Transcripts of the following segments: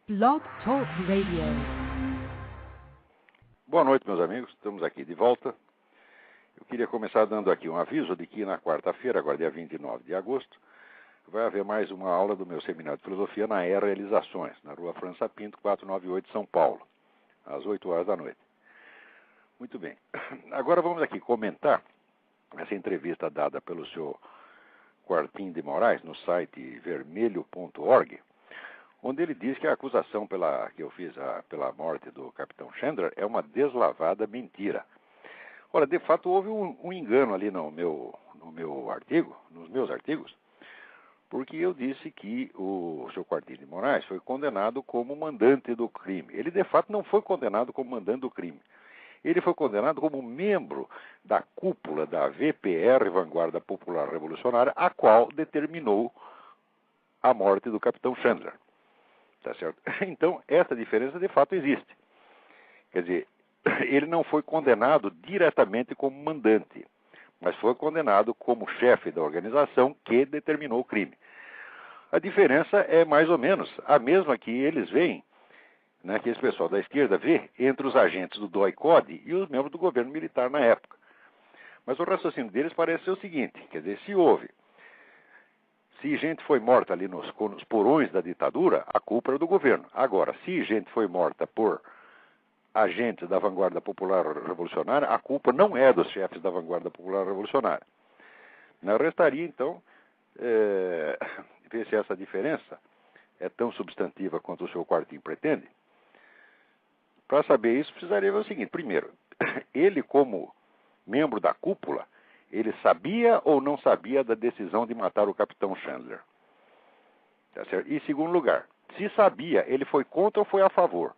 Blog Talk Radio. Boa noite, meus amigos. Estamos aqui de volta. Eu queria começar dando aqui um aviso de que na quarta-feira, agora dia 29 de agosto, vai haver mais uma aula do meu seminário de filosofia na Era Realizações, na rua França Pinto, 498, São Paulo, às 8 horas da noite. Muito bem. Agora vamos aqui comentar essa entrevista dada pelo senhor Quartim de Moraes no site vermelho.org, onde ele diz que a acusação que eu fiz pela morte do capitão Chandler é uma deslavada mentira. Ora, de fato, houve um engano ali no meu artigo, nos meus artigos, porque eu disse que o senhor Quartim de Moraes foi condenado como mandante do crime. Ele, de fato, não foi condenado como mandante do crime. Ele foi condenado como membro da cúpula da VPR, Vanguarda Popular Revolucionária, a qual determinou a morte do capitão Chandler. Tá certo? Então, essa diferença de fato existe. Quer dizer, ele não foi condenado diretamente como mandante, mas foi condenado como chefe da organização que determinou o crime. A diferença é mais ou menos a mesma que eles veem, né, que esse pessoal da esquerda vê entre os agentes do DOI-CODE e os membros do governo militar na época. Mas o raciocínio deles parece ser o seguinte, quer dizer, se gente foi morta ali nos porões da ditadura, a culpa era do governo. Agora, se gente foi morta por agentes da Vanguarda Popular Revolucionária, a culpa não é dos chefes da Vanguarda Popular Revolucionária. Não restaria, então, ver se essa diferença é tão substantiva quanto o seu Quartim pretende. Para saber isso, precisaria ver o seguinte. Primeiro, ele como membro da cúpula, ele sabia ou não sabia da decisão de matar o capitão Chandler? Tá certo? E, em segundo lugar, se sabia, ele foi contra ou foi a favor?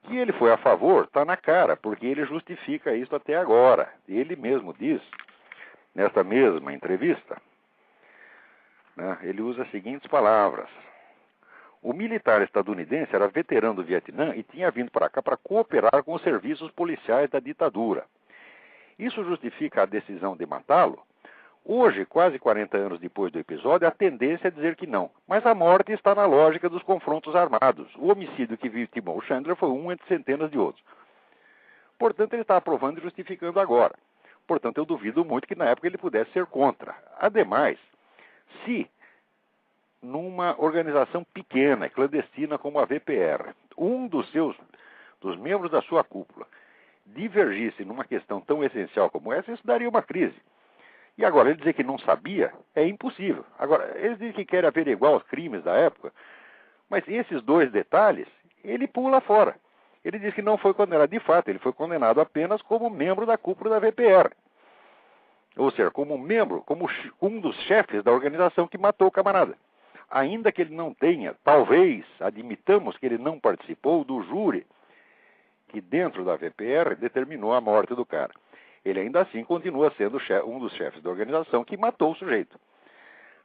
Que ele foi a favor, está na cara, porque ele justifica isso até agora. Ele mesmo diz, nesta mesma entrevista, né, ele usa as seguintes palavras. O militar estadunidense era veterano do Vietnã e tinha vindo para cá para cooperar com os serviços policiais da ditadura. Isso justifica a decisão de matá-lo? Hoje, quase 40 anos depois do episódio, a tendência é dizer que não. Mas a morte está na lógica dos confrontos armados. O homicídio que vitimou o Chandler foi um entre centenas de outros. Portanto, ele está aprovando e justificando agora. Portanto, eu duvido muito que na época ele pudesse ser contra. Ademais, se numa organização pequena, clandestina como a VPR, um dos membros da sua cúpula divergisse numa questão tão essencial como essa, isso daria uma crise. E agora, ele dizer que não sabia é impossível. Agora, eles dizem que querem averiguar os crimes da época, mas esses dois detalhes, ele pula fora. Ele diz que não foi condenado. De fato, ele foi condenado apenas como membro da cúpula da VPR. Ou seja, como membro, como um dos chefes da organização que matou o camarada. Ainda que ele não tenha, talvez, admitamos que ele não participou do júri que dentro da VPR determinou a morte do cara. Ele ainda assim continua sendo um dos chefes da organização que matou o sujeito.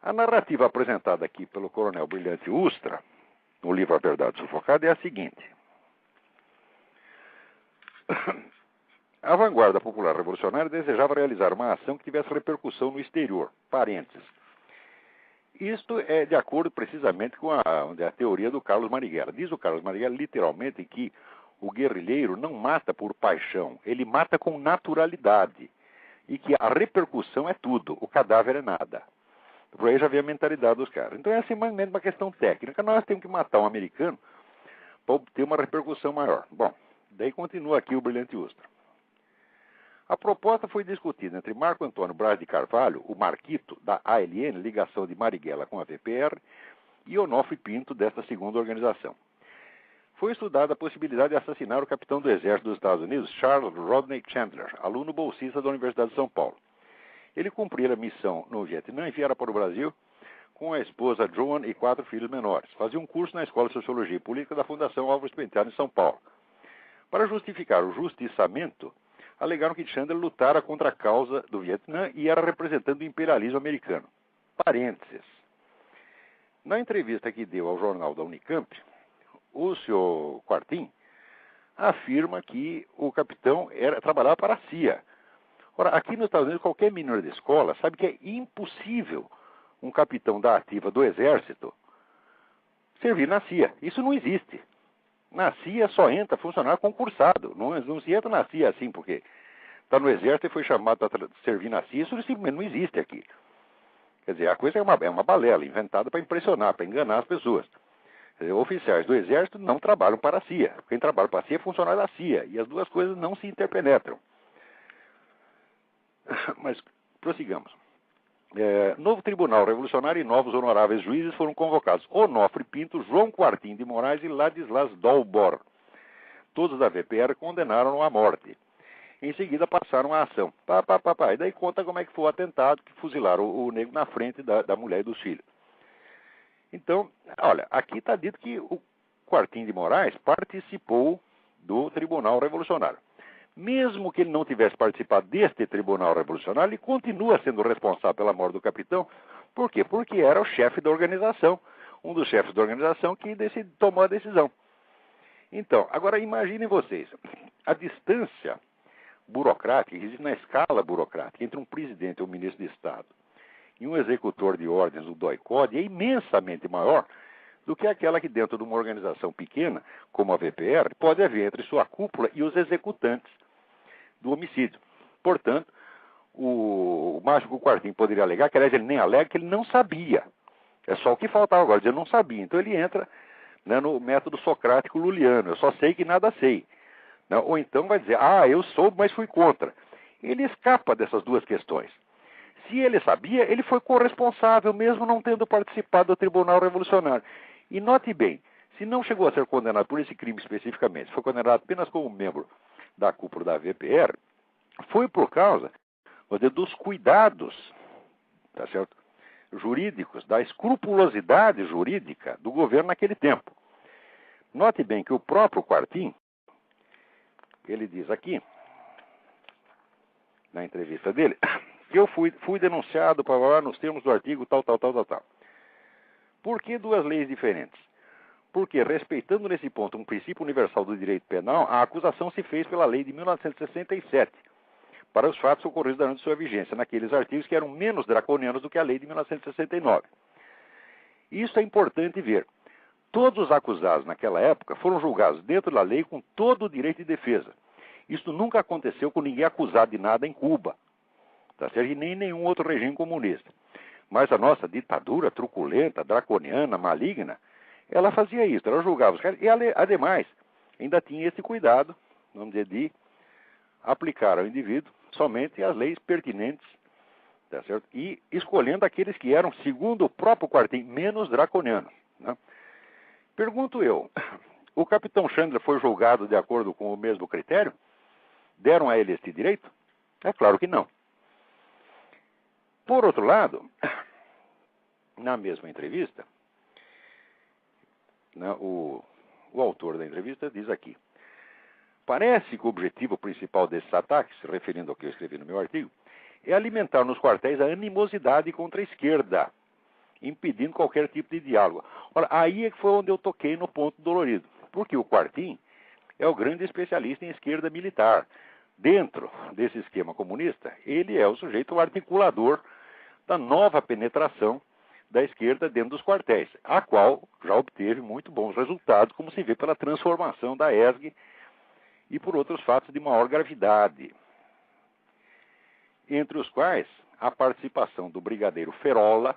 A narrativa apresentada aqui pelo coronel Brilhante Ustra, no livro A Verdade Sufocada, é a seguinte. A Vanguarda Popular Revolucionária desejava realizar uma ação que tivesse repercussão no exterior. Parênteses. Isto é de acordo precisamente com a teoria do Carlos Marighella. Diz o Carlos Marighella literalmente que o guerrilheiro não mata por paixão, ele mata com naturalidade. E que a repercussão é tudo, o cadáver é nada. Por aí já vê a mentalidade dos caras. Então é simplesmente uma questão técnica. Nós temos que matar um americano para obter uma repercussão maior. Bom, daí continua aqui o Brilhante Ustra. A proposta foi discutida entre Marco Antônio Braz de Carvalho, o Marquito, da ALN, ligação de Marighella com a VPR, e Onofre Pinto, desta segunda organização. Foi estudada a possibilidade de assassinar o capitão do Exército dos Estados Unidos, Charles Rodney Chandler, aluno bolsista da Universidade de São Paulo. Ele cumprira a missão no Vietnã e viera para o Brasil com a esposa Joan e 4 filhos menores. Fazia um curso na Escola de Sociologia e Política da Fundação Álvares Penteado, em São Paulo. Para justificar o justiçamento, alegaram que Chandler lutara contra a causa do Vietnã e era representante do imperialismo americano. Parênteses. Na entrevista que deu ao jornal da Unicamp, o senhor Quartim afirma que o capitão trabalhava para a CIA. Ora, aqui nos Estados Unidos, qualquer menino de escola sabe que é impossível um capitão da ativa do Exército servir na CIA. Isso não existe. Na CIA só entra funcionário concursado. Não se entra na CIA assim, porque está no exército e foi chamado para servir na CIA. Isso simplesmente não existe aqui. Quer dizer, a coisa é uma balela, inventada para impressionar, para enganar as pessoas. Quer dizer, oficiais do exército não trabalham para a CIA. Quem trabalha para a CIA é funcionário da CIA. E as duas coisas não se interpenetram. Mas, prossigamos. Novo Tribunal Revolucionário e novos honoráveis juízes foram convocados: Onofre Pinto, João Quartim de Moraes e Ladislas Dolbor. Todos da VPR condenaram-no à morte. Em seguida passaram a ação. E daí conta como é que foi o atentado que fuzilaram o negro na frente da mulher e dos filhos. Então, olha, aqui está dito que o Quartim de Moraes participou do Tribunal Revolucionário. Mesmo que ele não tivesse participado deste Tribunal Revolucionário, ele continua sendo responsável pela morte do capitão. Por quê? Porque era o chefe da organização, um dos chefes da organização que tomou a decisão. Então, agora imaginem vocês, a distância burocrática, que existe na escala burocrática, entre um presidente ou um ministro de Estado e um executor de ordens, o DOI-CODE, é imensamente maior do que aquela que dentro de uma organização pequena, como a VPR, pode haver entre sua cúpula e os executantes do homicídio. Portanto, o mágico Quartim poderia alegar, que aliás ele nem alega, que ele não sabia. É só o que faltava agora, dizer eu não sabia. Então ele entra, né, no método socrático luliano, eu só sei que nada sei. Ou então vai dizer, eu soube, mas fui contra. Ele escapa dessas duas questões. Se ele sabia, ele foi corresponsável, mesmo não tendo participado do Tribunal Revolucionário. E note bem, se não chegou a ser condenado por esse crime especificamente, foi condenado apenas como membro da cúpula da VPR, foi por causa dos cuidados, tá certo, jurídicos, da escrupulosidade jurídica do governo naquele tempo. Note bem que o próprio Quartim, ele diz aqui, na entrevista dele, que eu fui denunciado nos termos do artigo tal. Por que duas leis diferentes? Porque, respeitando nesse ponto um princípio universal do direito penal, a acusação se fez pela lei de 1967, para os fatos ocorridos durante sua vigência, naqueles artigos que eram menos draconianos do que a lei de 1969. Isso é importante ver. Todos os acusados naquela época foram julgados dentro da lei com todo o direito de defesa. Isso nunca aconteceu com ninguém acusado de nada em Cuba, tá certo? E nem em nenhum outro regime comunista. Mas a nossa ditadura truculenta, draconiana, maligna, ela fazia isso, ela julgava os caras. E, ademais, ainda tinha esse cuidado, vamos dizer, de aplicar ao indivíduo somente as leis pertinentes, tá certo? E escolhendo aqueles que eram, segundo o próprio Quartim, menos draconianos, né? Pergunto eu, o capitão Chandler foi julgado de acordo com o mesmo critério? Deram a ele este direito? É claro que não. Por outro lado, na mesma entrevista, né, o autor da entrevista diz aqui: parece que o objetivo principal desses ataques, se referindo ao que eu escrevi no meu artigo, é alimentar nos quartéis a animosidade contra a esquerda, impedindo qualquer tipo de diálogo. Ora, aí é que foi onde eu toquei no ponto dolorido, porque o Quartim é o grande especialista em esquerda militar. Dentro desse esquema comunista, ele é o sujeito articulador da nova penetração da esquerda dentro dos quartéis, a qual já obteve muito bons resultados, como se vê pela transformação da ESG e por outros fatos de maior gravidade, entre os quais a participação do brigadeiro Ferola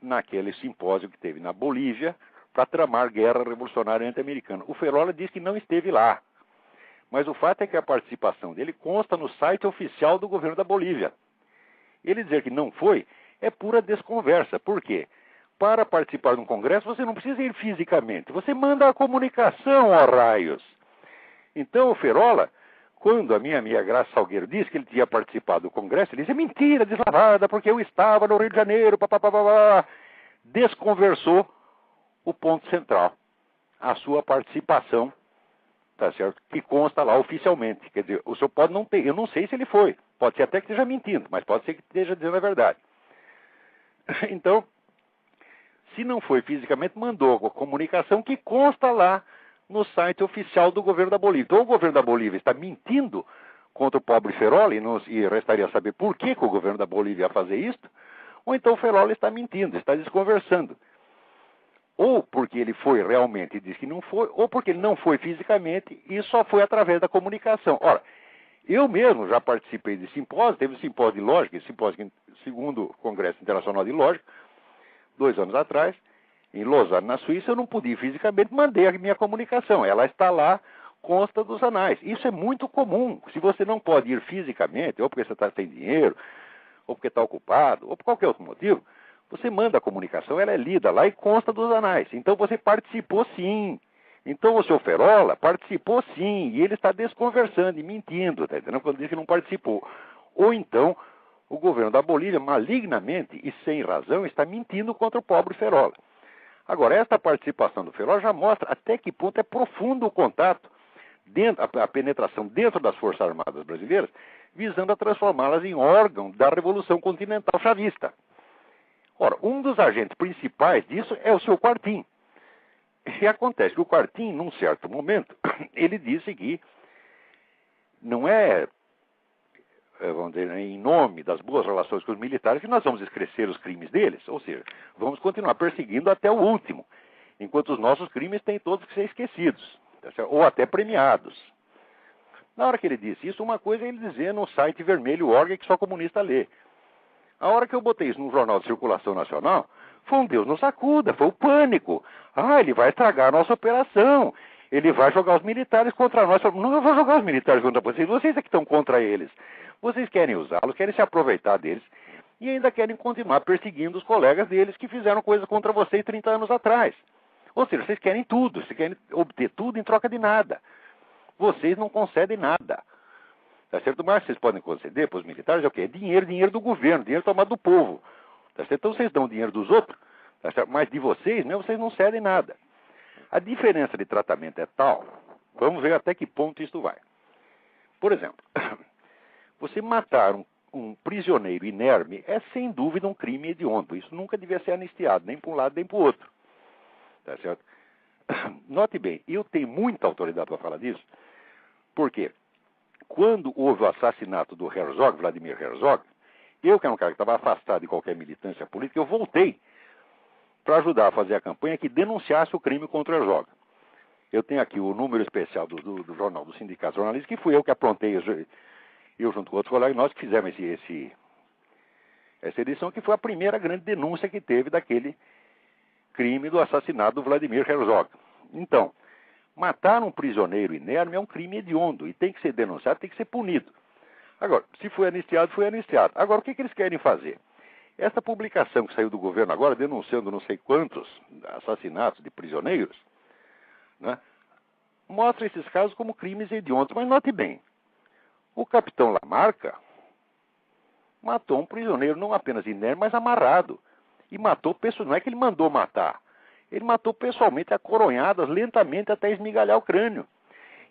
naquele simpósio que teve na Bolívia para tramar guerra revolucionária anti-americana. O Ferola diz que não esteve lá, mas o fato é que a participação dele consta no site oficial do governo da Bolívia. Ele dizer que não foi é pura desconversa. Por quê? Para participar de um congresso você não precisa ir fisicamente, você manda a comunicação, ó raios. Então o Ferola, quando a minha amiga Graça Salgueiro disse que ele tinha participado do congresso, ele disse: é mentira, deslavada, porque eu estava no Rio de Janeiro, desconversou o ponto central, a sua participação, tá certo? Que consta lá oficialmente. Quer dizer, o senhor pode não ter, eu não sei se ele foi, pode ser até que esteja mentindo, mas pode ser que esteja dizendo a verdade. Então, se não foi fisicamente, mandou a comunicação que consta lá no site oficial do governo da Bolívia. Então o governo da Bolívia está mentindo contra o pobre Ferola, e restaria saber por que o governo da Bolívia ia fazer isso, ou então o Ferola está mentindo, está desconversando. ou porque ele foi realmente e disse que não foi, ou porque ele não foi fisicamente e só foi através da comunicação. Ora, eu mesmo já participei de simpósio, teve simpósio de lógica, simpósio segundo o Congresso Internacional de Lógica, 2 anos atrás, em Lausanne, na Suíça. Eu não podia ir fisicamente, mandei a minha comunicação. Ela está lá, consta dos anais. Isso é muito comum. Se você não pode ir fisicamente, ou porque você está sem dinheiro, ou porque está ocupado, ou por qualquer outro motivo, você manda a comunicação, ela é lida lá e consta dos anais. Então você participou sim. Então o senhor Ferola participou sim, e ele está desconversando e mentindo, está entendendo? Quando diz que não participou. Ou então o governo da Bolívia, malignamente e sem razão, está mentindo contra o pobre Ferola. Agora, esta participação do Ferola já mostra até que ponto é profundo o contato, a penetração dentro das Forças Armadas brasileiras, visando a transformá-las em órgão da Revolução Continental Chavista. Ora, um dos agentes principais disso é o seu Quartim. E acontece que o Quartim, num certo momento, ele disse que não é, vamos dizer, em nome das boas relações com os militares que nós vamos esquecer os crimes deles, ou seja, vamos continuar perseguindo até o último, enquanto os nossos crimes têm todos que ser esquecidos, ou até premiados. Na hora que ele disse isso, uma coisa é ele dizer no site vermelho.org que só comunista lê. A hora que eu botei isso num jornal de circulação nacional, foi um Deus nos acuda, foi o pânico. Ah, ele vai estragar a nossa operação. Ele vai jogar os militares contra nós. Não, eu vou jogar os militares contra vocês. Vocês é que estão contra eles. Vocês querem usá-los, querem se aproveitar deles e ainda querem continuar perseguindo os colegas deles que fizeram coisas contra vocês 30 anos atrás. Ou seja, vocês querem tudo, vocês querem obter tudo em troca de nada. Vocês não concedem nada. Tá certo? Mas vocês podem conceder para os militares é o quê? Dinheiro do governo, dinheiro tomado do povo. Tá certo? Então vocês dão dinheiro dos outros, tá certo? Mas de vocês, né, vocês não cedem nada. A diferença de tratamento é tal, vamos ver até que ponto isso vai. Por exemplo, você matar um prisioneiro inerme é sem dúvida um crime hediondo. Isso nunca devia ser anistiado, nem para um lado nem para o outro. Tá certo? Note bem, eu tenho muita autoridade para falar disso, porque quando houve o assassinato do Herzog, Vladimir Herzog, eu, que era um cara que estava afastado de qualquer militância política, eu voltei para ajudar a fazer a campanha que denunciasse o crime contra o Herzog. Eu tenho aqui o número especial do jornal do Sindicato Jornalista, que fui eu que aprontei, eu junto com outros colegas, nós que fizemos essa edição, que foi a primeira grande denúncia que teve daquele crime do assassinato do Vladimir Herzog. Então, matar um prisioneiro inerme é um crime hediondo e tem que ser denunciado, tem que ser punido. Agora, se foi anistiado, foi anistiado. Agora, o que eles querem fazer? Essa publicação que saiu do governo agora, denunciando não sei quantos assassinatos de prisioneiros, né, mostra esses casos como crimes hediondos. Mas note bem, o capitão Lamarca matou um prisioneiro não apenas inerme, mas amarrado. E matou pessoas, não é que ele mandou matar. Ele matou pessoalmente a coronhadas, lentamente até esmigalhar o crânio.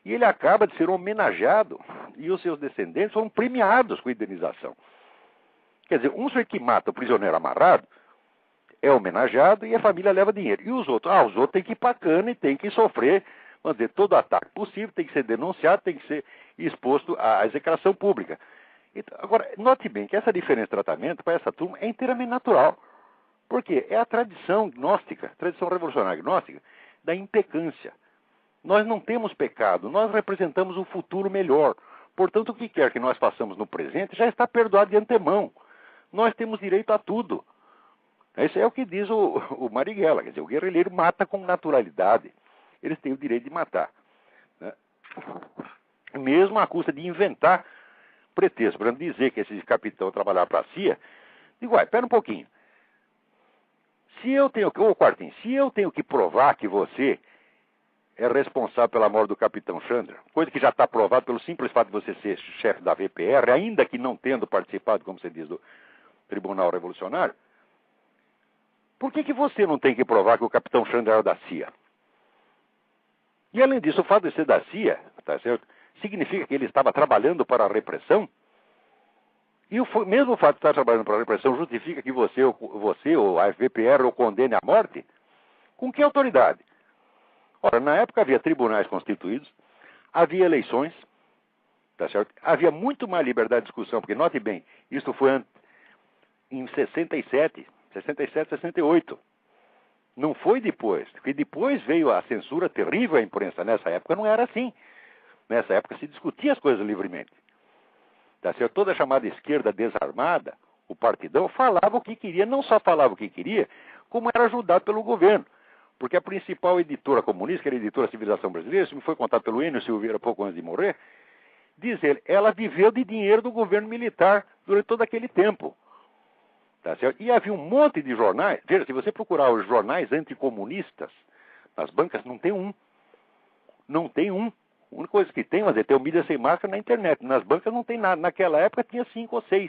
E ele acaba de ser homenageado e os seus descendentes foram premiados com indenização. Quer dizer, um sujeito que mata o prisioneiro amarrado é homenageado e a família leva dinheiro. E os outros? Os outros têm que ir para a cana e têm que sofrer, vamos dizer, todo ataque possível, tem que ser denunciado, tem que ser exposto à execração pública. Então, agora, note bem que essa diferença de tratamento para essa turma é inteiramente natural. Por quê? É a tradição gnóstica, tradição revolucionária gnóstica, da impecância. Nós não temos pecado, nós representamos um futuro melhor. Portanto, o que quer que nós façamos no presente já está perdoado de antemão. Nós temos direito a tudo. Isso é o que diz o Marighella, quer dizer, o guerrilheiro mata com naturalidade. Eles têm o direito de matar, né? Mesmo à custa de inventar pretexto, para dizer que esse capitão trabalhava para a CIA. Digo, espera um pouquinho. Se eu tenho que provar que você é responsável pela morte do capitão Chandra, coisa que já está provada pelo simples fato de você ser chefe da VPR, ainda que não tendo participado, como você diz, do Tribunal Revolucionário, por que você não tem que provar que o capitão Chandra era da CIA? E além disso, o fato de ser da CIA, tá certo, significa que ele estava trabalhando para a repressão? E mesmo o fato de estar trabalhando para a repressão justifica que você ou a VPR o condene à morte? Com que autoridade? Ora, na época havia tribunais constituídos, havia eleições, tá certo? Havia muito mais liberdade de discussão, porque note bem, isso foi em 67, 68. Não foi depois, porque depois veio a censura terrível à imprensa. Nessa época não era assim. Nessa época se discutia as coisas livremente. Tá certo? Toda a chamada esquerda desarmada, o partidão, falava o que queria, não só falava o que queria, como era ajudado pelo governo. Porque a principal editora comunista, que era a editora Civilização Brasileira, isso me foi contado pelo Enio Silveira pouco antes de morrer, diz ele, ela viveu de dinheiro do governo militar durante todo aquele tempo. Tá certo? E havia um monte de jornais. Veja, se você procurar os jornais anticomunistas nas bancas, não tem um. Não tem um. A única coisa que tem, mas é ter o mídia sem máscara na internet. Nas bancas não tem nada. Naquela época tinha 5 ou 6.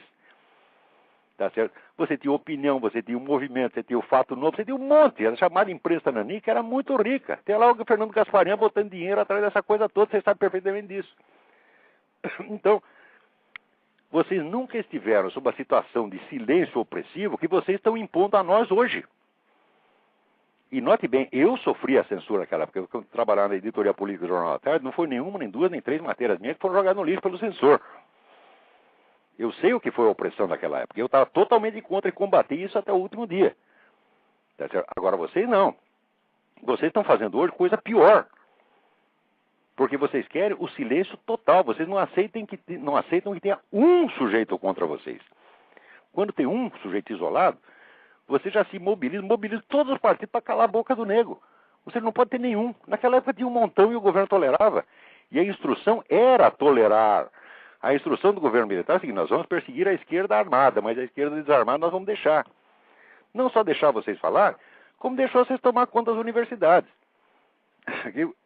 Tá certo? Você tinha opinião, você tinha o movimento, você tinha o fato novo, você tinha um monte. Era chamada imprensa nanica, que era muito rica. Tem lá o Fernando Gasparian botando dinheiro atrás dessa coisa toda, você sabe perfeitamente disso. Então, vocês nunca estiveram sob a situação de silêncio opressivo que vocês estão impondo a nós hoje. E note bem, eu sofri a censura naquela época, porque eu trabalhava na editoria política do Jornal da Tarde, não foi nenhuma, nem 2, nem 3 matérias minhas que foram jogadas no lixo pelo censor. Eu sei o que foi a opressão naquela época. Eu estava totalmente contra e combati isso até o último dia. Tá certo? Agora vocês não. Vocês estão fazendo hoje coisa pior. Porque vocês querem o silêncio total. Vocês não aceitam que tenha um sujeito contra vocês. Quando tem um sujeito isolado, você já se mobiliza todos os partidos para calar a boca do nego. Você não pode ter nenhum. Naquela época tinha um montão e o governo tolerava. E a instrução era tolerar. A instrução do governo militar é a seguinte: nós vamos perseguir a esquerda armada, mas a esquerda desarmada nós vamos deixar. Não só deixar vocês falar, como deixar vocês tomar conta das universidades.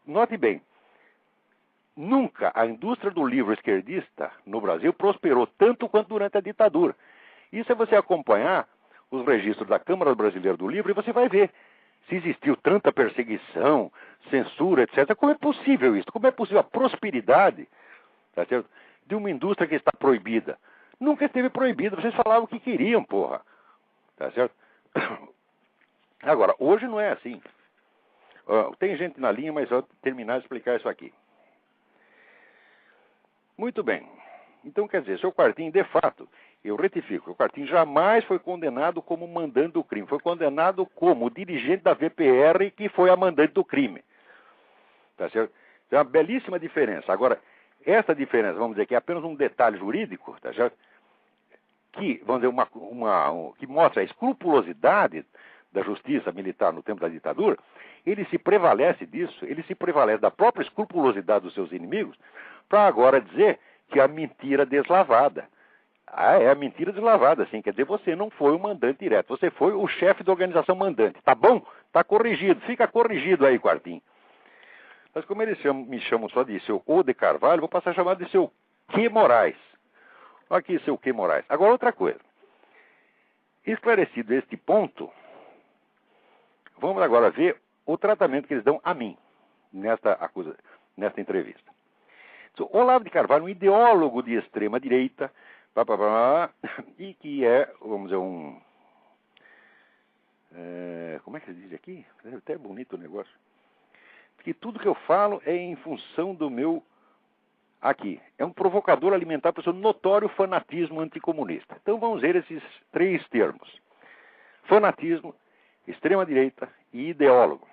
Note bem, nunca a indústria do livro esquerdista no Brasil prosperou tanto quanto durante a ditadura. Isso é você acompanhar os registros da Câmara Brasileira do Livro e você vai ver se existiu tanta perseguição, censura, etc. Como é possível isso? Como é possível a prosperidade, tá certo, de uma indústria que está proibida? Nunca esteve proibida, vocês falavam o que queriam, porra. Tá certo? Agora, hoje não é assim. Tem gente na linha, mas eu vou terminar de explicar isso aqui. Muito bem. Então, quer dizer, seu Quartim, de fato, eu retifico, o Quartim jamais foi condenado como mandante do crime. Foi condenado como dirigente da VPR que foi a mandante do crime. Tá certo? É uma belíssima diferença. Agora, essa diferença, vamos dizer que é apenas um detalhe jurídico, tá certo? Que, vamos dizer, que mostra a escrupulosidade da justiça militar no tempo da ditadura. Ele se prevalece disso, ele se prevalece da própria escrupulosidade dos seus inimigos, para agora dizer que é a mentira deslavada. É a mentira deslavada, sim. Quer dizer, você não foi o mandante direto, você foi o chefe da organização mandante. Tá bom? Tá corrigido, fica corrigido aí, Quartim. Mas como eles me chamam só de seu O de Carvalho, vou passar a chamar de seu Q. Moraes. Olha aqui, seu Q. Moraes. Agora, outra coisa. Esclarecido este ponto, vamos agora ver o tratamento que eles dão a mim nesta entrevista. Olavo de Carvalho, um ideólogo de extrema-direita, e que é, vamos dizer, como é que se diz aqui? É até bonito o negócio. Que tudo que eu falo é em função do meu... Aqui, é um provocador alimentar por seu notório fanatismo anticomunista. Então vamos ver esses 3 termos. Fanatismo, extrema-direita e ideólogo.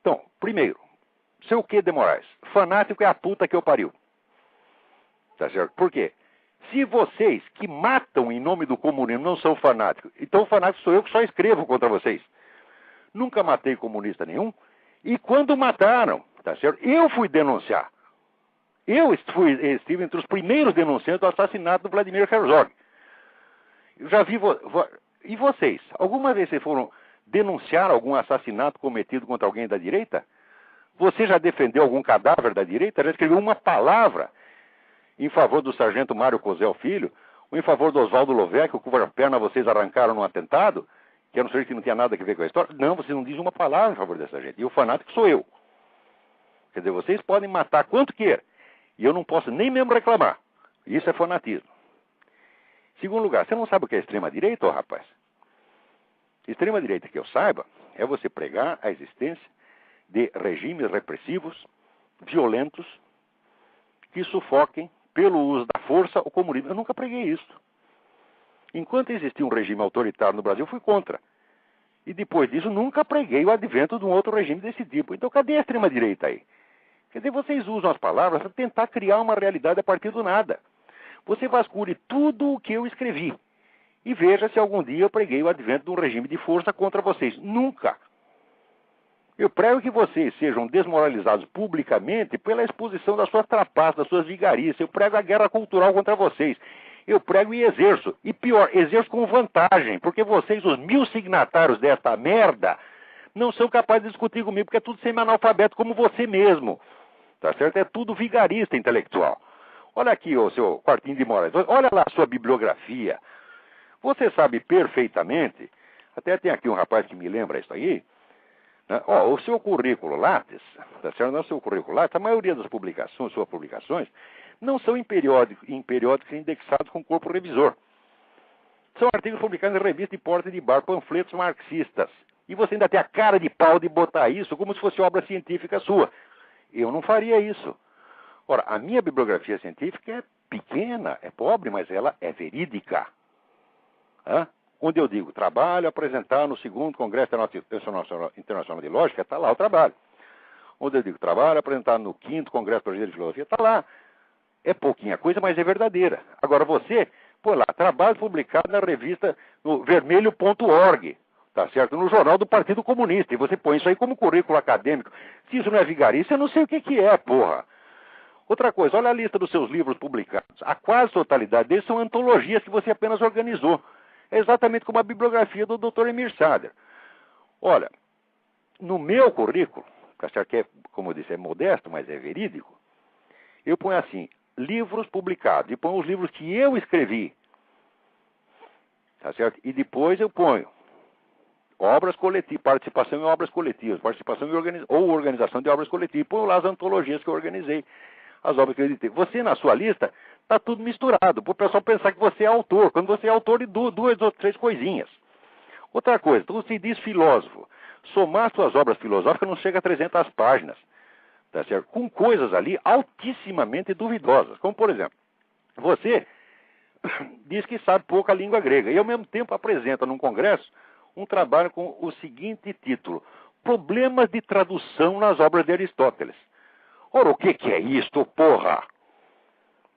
Então, primeiro, seu Q. de Moraes. Fanático é a puta que eu pariu. Tá certo? Por quê? Se vocês que matam em nome do comunismo não são fanáticos, então o fanático sou eu que só escrevo contra vocês. Nunca matei comunista nenhum. E quando mataram, tá certo? Eu fui denunciar. Eu estive entre os primeiros denunciantes do assassinato do Vladimir Herzog. Eu já vi... E vocês? Alguma vez vocês foram denunciar algum assassinato cometido contra alguém da direita? Você já defendeu algum cadáver da direita? Já escreveu uma palavra em favor do sargento Mário Cosel Filho? Ou em favor do Oswaldo Lovecchio, cuja perna vocês arrancaram num atentado? Que era um sujeito que não tinha nada a ver com a história? Não, vocês não dizem uma palavra em favor dessa gente. E o fanático sou eu. Quer dizer, vocês podem matar quanto quer. E eu não posso nem mesmo reclamar. Isso é fanatismo. Segundo lugar, você não sabe o que é extrema-direita, rapaz? Extrema-direita, que eu saiba, é você pregar a existência de regimes repressivos, violentos, que sufoquem, pelo uso da força, o comunismo. Eu nunca preguei isso. Enquanto existia um regime autoritário no Brasil, eu fui contra. E depois disso, nunca preguei o advento de um outro regime desse tipo. Então, cadê a extrema-direita aí? Quer dizer, vocês usam as palavras para tentar criar uma realidade a partir do nada. Você vasculhe tudo o que eu escrevi e veja se algum dia eu preguei o advento de um regime de força contra vocês. Nunca. Eu prego que vocês sejam desmoralizados publicamente pela exposição das suas trapaças, das suas vigarices. Eu prego a guerra cultural contra vocês. Eu prego e exerço. E pior, exerço com vantagem, porque vocês, os 1000 signatários desta merda, não são capazes de discutir comigo, porque é tudo semi-analfabeto como você mesmo. Tá certo? É tudo vigarista intelectual. Olha aqui, ô seu Quartinho de Moraes, olha lá a sua bibliografia. Você sabe perfeitamente, até tem aqui um rapaz que me lembra isso aí, né? O seu currículo Lattes, tá certo? Não é o seu currículo Lattes, a maioria das publicações, suas publicações, não são em periódicos indexados com corpo revisor. São artigos publicados em revista de porta de bar, panfletos marxistas. E você ainda tem a cara de pau de botar isso como se fosse obra científica sua. Eu não faria isso. Ora, a minha bibliografia científica é pequena, é pobre, mas ela é verídica. Onde eu digo, trabalho apresentar no 2º Congresso Internacional de Lógica, está lá o trabalho. Onde eu digo, trabalho apresentar no 5º Congresso Brasileiro de Filosofia, está lá. É pouquinha coisa, mas é verdadeira. Agora você, pô lá, trabalho publicado na revista no vermelho.org, tá certo? No Jornal do Partido Comunista, e você põe isso aí como currículo acadêmico. Se isso não é vigarice, eu não sei o que é, porra. Outra coisa, olha a lista dos seus livros publicados. A quase totalidade deles são antologias que você apenas organizou. É exatamente como a bibliografia do Dr. Emir Sader. Olha, no meu currículo, tá certo que é, como eu disse, é modesto, mas é verídico, eu ponho assim, livros publicados, e ponho os livros que eu escrevi, tá certo? E depois eu ponho obras coletivas, participação em obras coletivas, participação em ou organização de obras coletivas, ponho lá as antologias que eu organizei, as obras que eu editei. Você, na sua lista, está tudo misturado, para o pessoal pensar que você é autor, quando você é autor de 2 ou 3 coisinhas. Outra coisa, então você diz filósofo, somar suas obras filosóficas não chega a 300 páginas. Tá certo? Com coisas ali altissimamente duvidosas. Como, por exemplo, você diz que sabe pouca língua grega e, ao mesmo tempo, apresenta num congresso um trabalho com o seguinte título: Problemas de tradução nas obras de Aristóteles. Ora, o que é isto, porra?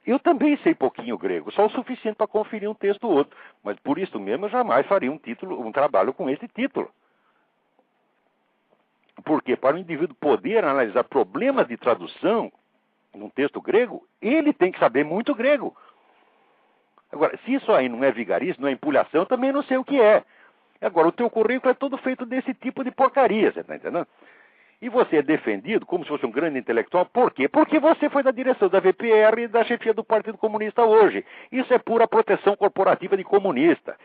Eu também sei pouquinho grego, só o suficiente para conferir um texto ou outro. Mas, por isso mesmo, eu jamais faria um trabalho com esse título. Porque para o indivíduo poder analisar problemas de tradução num texto grego, ele tem que saber muito grego. Agora, se isso aí não é vigarismo, não é empulhação, eu também não sei o que é. Agora, o teu currículo é todo feito desse tipo de porcaria, você está entendendo? E você é defendido como se fosse um grande intelectual. Por quê? Porque você foi da direção da VPR e da chefia do Partido Comunista hoje. Isso é pura proteção corporativa de comunista.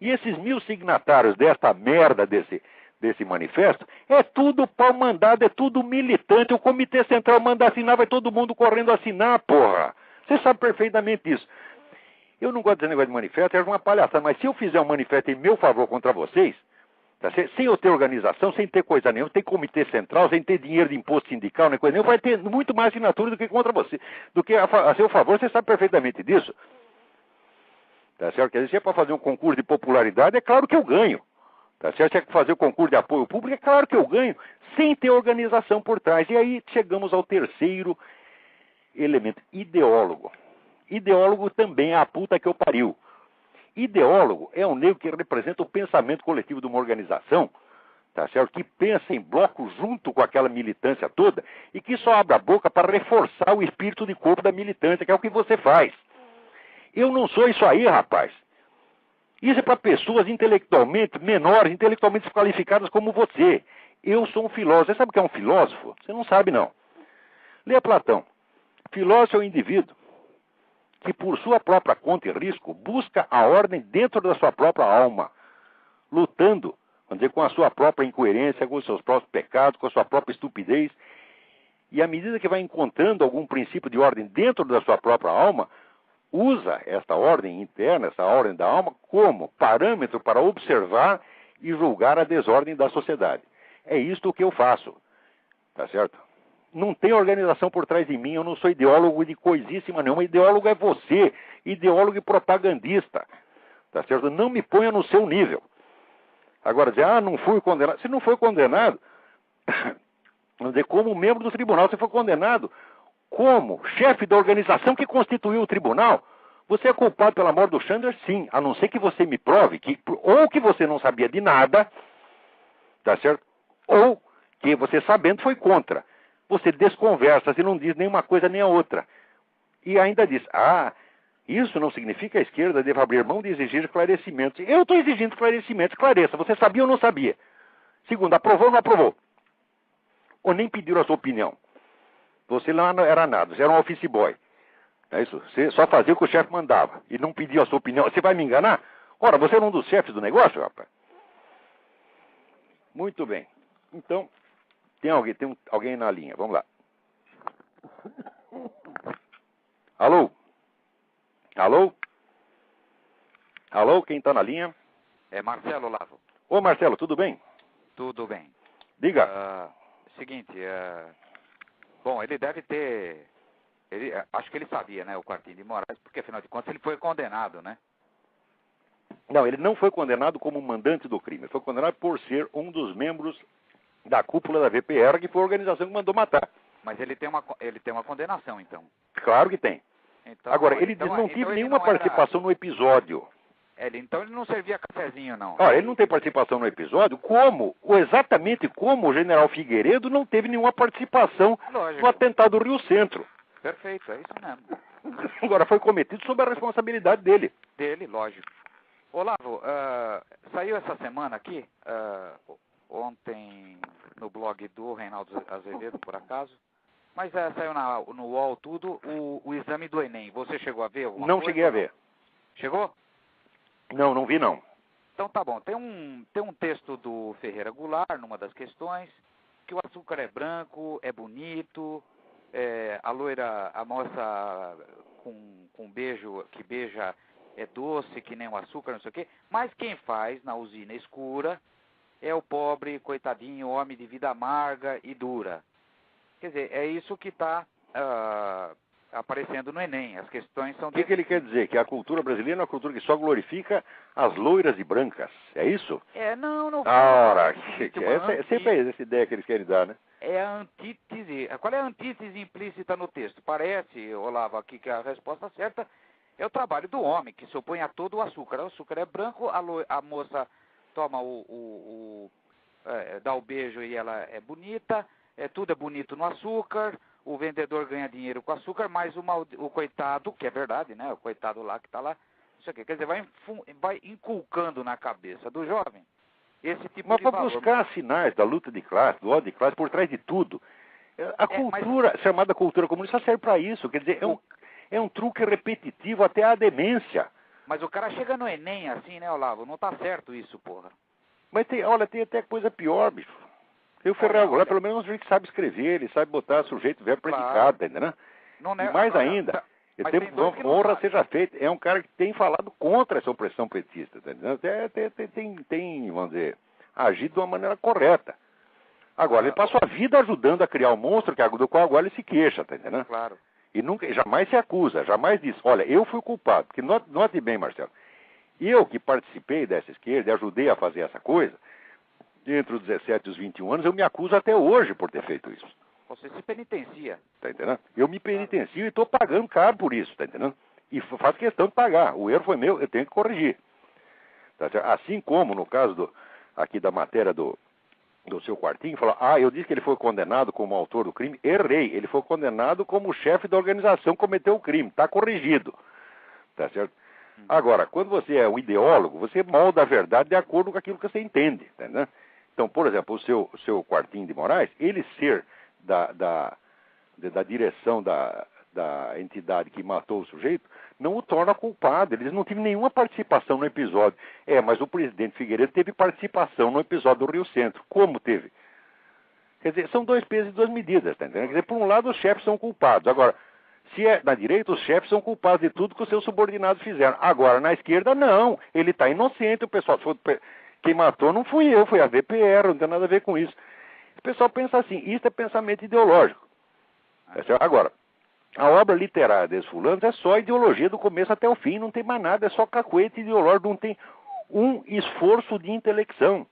E esses 1000 signatários desta merda desse manifesto, é tudo pau mandado, é tudo militante. O Comitê Central manda assinar, vai todo mundo correndo assinar, porra. Você sabe perfeitamente isso. Eu não gosto desse negócio de manifesto, é uma palhaçada, mas se eu fizer um manifesto em meu favor contra vocês, tá, sem eu ter organização, sem ter coisa nenhuma, sem Comitê Central, sem ter dinheiro de imposto sindical, nem coisa nenhuma, vai ter muito mais assinatura do que contra você, do que a seu favor, você sabe perfeitamente disso. Tá certo? Quer dizer, se é para fazer um concurso de popularidade, é claro que eu ganho. Tá certo? Se é para fazer o concurso de apoio público, é claro que eu ganho, sem ter organização por trás. E aí chegamos ao terceiro elemento, ideólogo. Ideólogo também é a puta que eu pariu. Ideólogo é um negro que representa o pensamento coletivo de uma organização, tá certo? Que pensa em bloco junto com aquela militância toda e que só abre a boca para reforçar o espírito de corpo da militância, que é o que você faz. Eu não sou isso aí, rapaz. Isso é para pessoas intelectualmente menores, intelectualmente desqualificadas como você. Eu sou um filósofo. Você sabe o que é um filósofo? Você não sabe, não. Leia Platão. Filósofo é um indivíduo que, por sua própria conta e risco, busca a ordem dentro da sua própria alma, lutando, vamos dizer, com a sua própria incoerência, com os seus próprios pecados, com a sua própria estupidez. E à medida que vai encontrando algum princípio de ordem dentro da sua própria alma, usa esta ordem interna, essa ordem da alma, como parâmetro para observar e julgar a desordem da sociedade. É isto que eu faço, tá certo? Não tem organização por trás de mim, eu não sou ideólogo de coisíssima nenhuma. Ideólogo é você, ideólogo e propagandista, tá certo? Não me ponha no seu nível. Agora, dizer, não fui condenado. Se não foi condenado, vamos dizer, como membro do tribunal, você foi condenado como chefe da organização que constituiu o tribunal. Você é culpado pela morte do Chandler, sim, a não ser que você me prove que ou que você não sabia de nada, tá certo? Ou que você sabendo foi contra. Você desconversa, você não diz nenhuma coisa nem a outra. E ainda diz, isso não significa que a esquerda deva abrir mão de exigir esclarecimentos. Eu estou exigindo esclarecimentos, esclareça, você sabia ou não sabia? Segundo, aprovou ou não aprovou? Ou nem pediram a sua opinião? Você lá não era nada, você era um office boy. É isso, você só fazia o que o chefe mandava e não pedia a sua opinião. Você vai me enganar? Ora, você era um dos chefes do negócio, rapaz? Muito bem. Então, tem alguém na linha. Vamos lá. Alô? Alô? Alô, quem está na linha? É Marcelo Lavo. Ô, Marcelo, tudo bem? Tudo bem. Diga. Seguinte, bom, ele deve ter... acho que ele sabia, né, o Quartinho de Moraes, porque afinal de contas ele foi condenado, né? Não, ele não foi condenado como mandante do crime. Ele foi condenado por ser um dos membros da cúpula da VPR, que foi a organização que mandou matar. Mas ele tem uma condenação, então. Claro que tem. Então, agora, ele não teve nenhuma participação no episódio. Então ele não servia cafezinho, não. Ora, ele não tem participação no episódio, exatamente como o general Figueiredo não teve nenhuma participação no atentado do Rio Centro. Perfeito, é isso mesmo. Agora, foi cometido sob a responsabilidade dele. Dele, lógico. Olavo, saiu essa semana aqui, ontem no blog do Reinaldo Azevedo, por acaso, mas saiu no UOL tudo, o exame do Enem. Você chegou a ver alguma coisa? Não cheguei a ver. Chegou? Não vi não. Então tá bom. Tem um texto do Ferreira Goulart, numa das questões, que o açúcar é branco, é bonito, a loira, a moça com beijo, que beija é doce, que nem o açúcar, não sei o quê. Mas quem faz na usina escura é o pobre, coitadinho, homem de vida amarga e dura. Quer dizer, é isso que está aparecendo no Enem. As questões são... O que ele quer dizer? Que a cultura brasileira é uma cultura que só glorifica as loiras e brancas. É isso? Não. Ora, sempre é essa ideia que eles querem dar, né? É a antítese. Qual é a antítese implícita no texto? Parece, Olavo, aqui que a resposta certa é o trabalho do homem, que se opõe a todo o açúcar. O açúcar é branco, a moça toma dá o beijo e ela é bonita, tudo é bonito no açúcar, o vendedor ganha dinheiro com açúcar, mas o coitado, que é verdade, né? O coitado lá que está lá, isso aqui, quer dizer, vai inculcando na cabeça do jovem esse tipo mas de valor. Mas para buscar sinais da luta de classe, do ódio de classe, por trás de tudo, a cultura, chamada cultura comunista, serve para isso. Quer dizer, é um truque repetitivo até a demência. Mas o cara chega no Enem assim, né, Olavo? Não tá certo isso, porra. Mas tem até coisa pior, bicho. Tem o Ferreira Goulart, pelo menos a gente sabe escrever, ele sabe botar sujeito, verbo, predicado, tá entendendo? E mais ainda, honra seja feita, é um cara que tem falado contra essa opressão petista, tá entendendo? Tem, vamos dizer, agido de uma maneira correta. Agora, ele passou a vida ajudando a criar um monstro do qual agora ele se queixa, tá entendendo? Claro. E jamais se acusa, jamais diz, olha, eu fui culpado. Porque note bem, Marcelo, eu que participei dessa esquerda e ajudei a fazer essa coisa, entre os 17 e os 21 anos, eu me acuso até hoje por ter feito isso. Você se penitencia. Tá entendendo? Eu me penitencio e estou pagando caro por isso, tá entendendo? E faço questão de pagar. O erro foi meu, eu tenho que corrigir. Tá certo? Assim como no caso aqui da matéria do seu Quartinho, falou, eu disse que ele foi condenado como autor do crime. Errei, ele foi condenado como chefe da organização que cometeu o crime. Está corrigido. Tá certo? Agora, quando você é um ideólogo, você molda a verdade de acordo com aquilo que você entende. Tá entendendo? Então, por exemplo, o seu Quartinho de Moraes, ele ser da direção da entidade que matou o sujeito, não o torna culpado. Eles não tiveram nenhuma participação no episódio. Mas o presidente Figueiredo teve participação no episódio do Rio Centro. Como teve? Quer dizer, são dois pesos e duas medidas, tá entendendo? Quer dizer, por um lado, os chefes são culpados. Agora, se é na direita, os chefes são culpados de tudo que os seus subordinados fizeram. Agora, na esquerda, não. Ele está inocente. O pessoal, quem matou não fui eu, foi a VPR, não tem nada a ver com isso. O pessoal pensa assim, isso é pensamento ideológico. Agora, a obra literária desses fulanos é só ideologia do começo até o fim, não tem mais nada, é só cacuete ideológico, não tem um esforço de intelecção.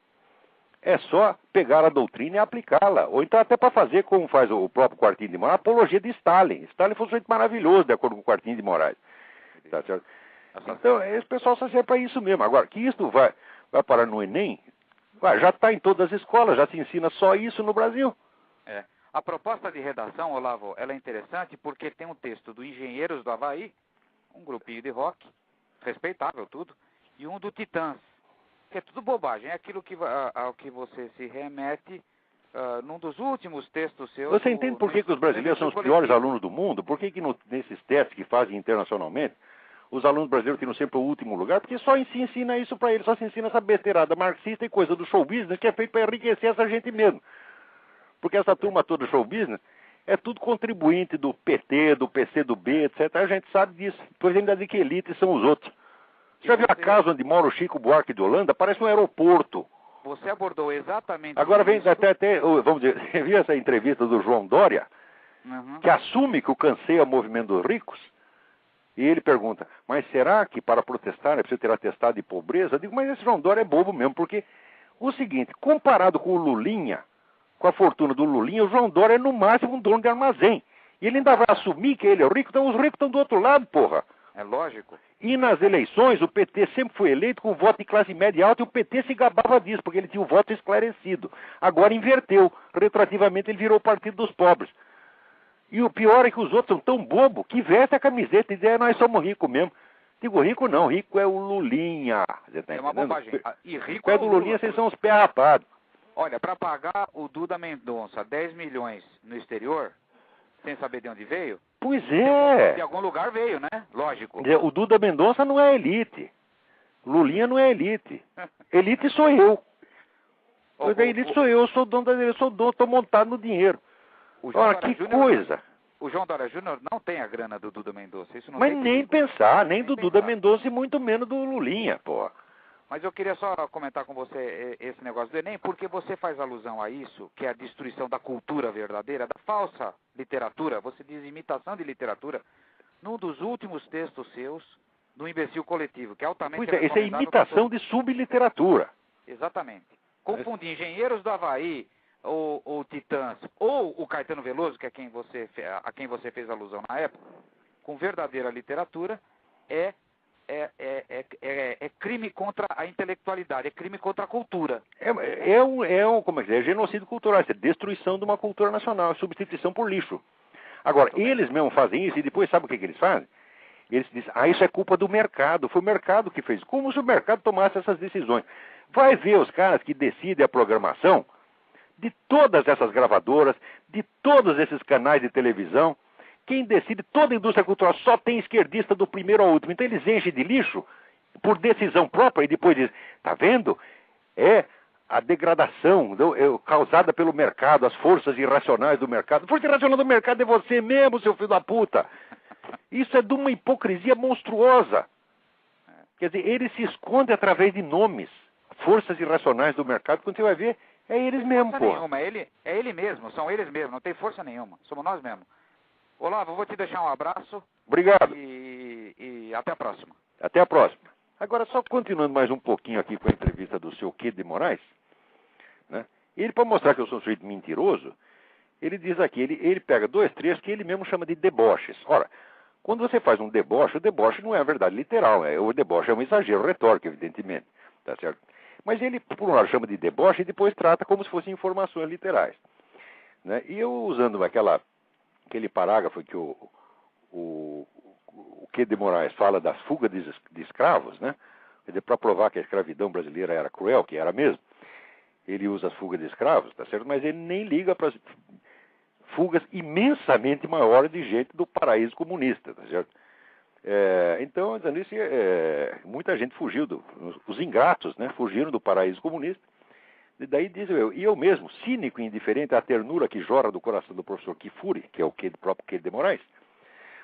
é só pegar a doutrina e aplicá-la. Ou então até para fazer, como faz o próprio Quartinho de Moraes, a apologia de Stalin. Stalin foi um sujeito maravilhoso, de acordo com o Quartinho de Moraes. Tá certo? Então, esse pessoal só serve para isso mesmo. Agora, que isso vai parar no Enem, já está em todas as escolas, já se ensina só isso no Brasil. É. A proposta de redação, Olavo, ela é interessante porque tem um texto do Engenheiros do Havaí, um grupinho de rock, respeitável tudo, e um do Titãs, que é tudo bobagem, é aquilo ao que você se remete num dos últimos textos seus. Você entende por que os brasileiros são os piores alunos do mundo? Por que nesses testes que fazem internacionalmente, os alunos brasileiros tiram sempre o último lugar? Porque só se ensina isso para eles, só se ensina essa besteirada marxista e coisa do show business que é feito para enriquecer essa gente mesmo. Porque essa turma toda do show business é tudo contribuinte do PT, do PCdoB, etc. A gente sabe disso. Depois ainda diz que elite são os outros. Você já viu a casa onde mora o Chico Buarque de Holanda? Parece um aeroporto. Você abordou exatamente Agora vem isso. até, vamos dizer, você viu essa entrevista do João Dória? Uhum. Que assume que o canseia o movimento dos ricos? E ele pergunta, mas será que para protestar é preciso ter atestado de pobreza? Eu digo, mas esse João Dória é bobo mesmo, porque o seguinte, comparado com o Lulinha, com a fortuna do Lulinha, o João Dória é no máximo um dono de armazém. E ele ainda vai assumir que ele é rico, então os ricos estão do outro lado, porra. É lógico. E nas eleições, o PT sempre foi eleito com voto de classe média alta e o PT se gabava disso, porque ele tinha o voto esclarecido. Agora inverteu. Retroativamente ele virou o partido dos pobres. E o pior é que os outros são tão bobos que vestem a camiseta e dizem, nós somos ricos mesmo. Digo, rico não, rico é o Lulinha. Você tá é uma entendendo? bobagem. E rico é do Lulinha, vocês são os pés rapados. Olha, para pagar o Duda Mendonça 10 milhões no exterior, sem saber de onde veio... Pois é. De algum lugar veio, né? Lógico. O Duda Mendonça não é Lulinha não é elite. Elite sou eu. Elite sou eu sou dono da eu sou dono, estou montado no dinheiro. Olha, que coisa. O João Dória Júnior não tem a grana do Duda Mendonça. Isso não Mas tem nem pensar, nem do Duda Mendonça e muito menos do Lulinha, pô. Mas eu queria só comentar com você esse negócio do Enem, porque você faz alusão a isso, que é a destruição da cultura verdadeira, da falsa literatura, você diz imitação de literatura, num dos últimos textos seus, do Imbecil Coletivo, que é altamente... Pois é, isso é imitação de subliteratura. Exatamente. Confundir Engenheiros do Havaí, ou Titãs, ou o Caetano Veloso, que é a quem você fez alusão na época, com verdadeira literatura, é crime contra a intelectualidade, é crime contra a cultura. Como é que é? É genocídio cultural, é destruição de uma cultura nacional, é substituição por lixo. Agora, eles mesmos fazem isso e depois sabe o que eles fazem? Eles dizem, isso é culpa do mercado, foi o mercado que fez. Como se o mercado tomasse essas decisões. Vai ver os caras que decidem a programação de todas essas gravadoras, de todos esses canais de televisão. Quem decide, toda a indústria cultural só tem esquerdista do primeiro ao último. Então eles enchem de lixo por decisão própria e depois dizem, tá vendo? É a degradação causada pelo mercado, as forças irracionais do mercado. A força irracional do mercado é você mesmo, seu filho da puta. Isso é de uma hipocrisia monstruosa. Quer dizer, eles se escondem através de nomes. Forças irracionais do mercado, quando você vai ver, é eles mesmos, pô. É ele mesmo, são eles mesmos, não tem força nenhuma, somos nós mesmos. Olavo, eu vou te deixar um abraço. Obrigado. E até a próxima. Até a próxima. Agora, só continuando mais um pouquinho aqui com a entrevista do seu Quê de Moraes, né? Ele, para mostrar que eu sou um sujeito mentiroso, ele diz aqui, ele pega 2 trechos que ele mesmo chama de deboches. Ora, quando você faz um deboche, o deboche não é a verdade literal, o deboche é um exagero retórico, evidentemente, tá certo? Mas ele, por um lado, chama de deboche e depois trata como se fossem informações literais, né? E eu, usando aquele parágrafo que o Quê de Moraes fala das fugas de escravos, né? Quer dizer, para provar que a escravidão brasileira era cruel, que era mesmo, ele usa as fugas de escravos, tá certo? Mas ele nem liga para as fugas imensamente maiores de gente do paraíso comunista, tá certo? Então, dizendo isso, muita gente fugiu, os ingratos, né? Fugiram do paraíso comunista. E daí diz eu mesmo, cínico e indiferente à ternura que jorra do coração do professor Kifuri, que é o próprio Quê de Moraes,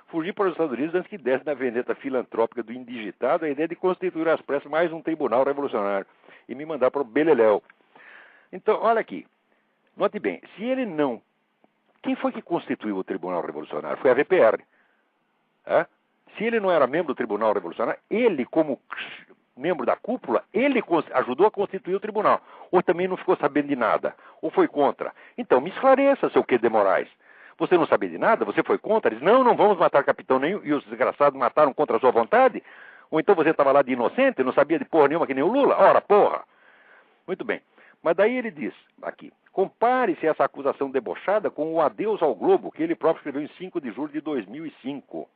fugi para os Estados Unidos antes que desse na veneta filantrópica do indigitado a ideia de constituir às pressas mais um tribunal revolucionário e me mandar para o Beleléu. Então, olha aqui, note bem, se ele não... Quem foi que constituiu o Tribunal Revolucionário? Foi a VPR. Se ele não era membro do Tribunal Revolucionário, ele, como membro da cúpula, ele ajudou a constituir o tribunal. Ou também não ficou sabendo de nada? Ou foi contra? Então, me esclareça, seu Q. de Moraes. Você não sabia de nada? Você foi contra? Eles, não vamos matar capitão nenhum. E os desgraçados mataram contra a sua vontade? Ou então você estava lá de inocente, não sabia de porra nenhuma que nem o Lula? Ora, porra! Muito bem. Mas daí ele diz, aqui, compare-se essa acusação debochada com o Adeus ao Globo, que ele próprio escreveu em 5 de julho de 2005.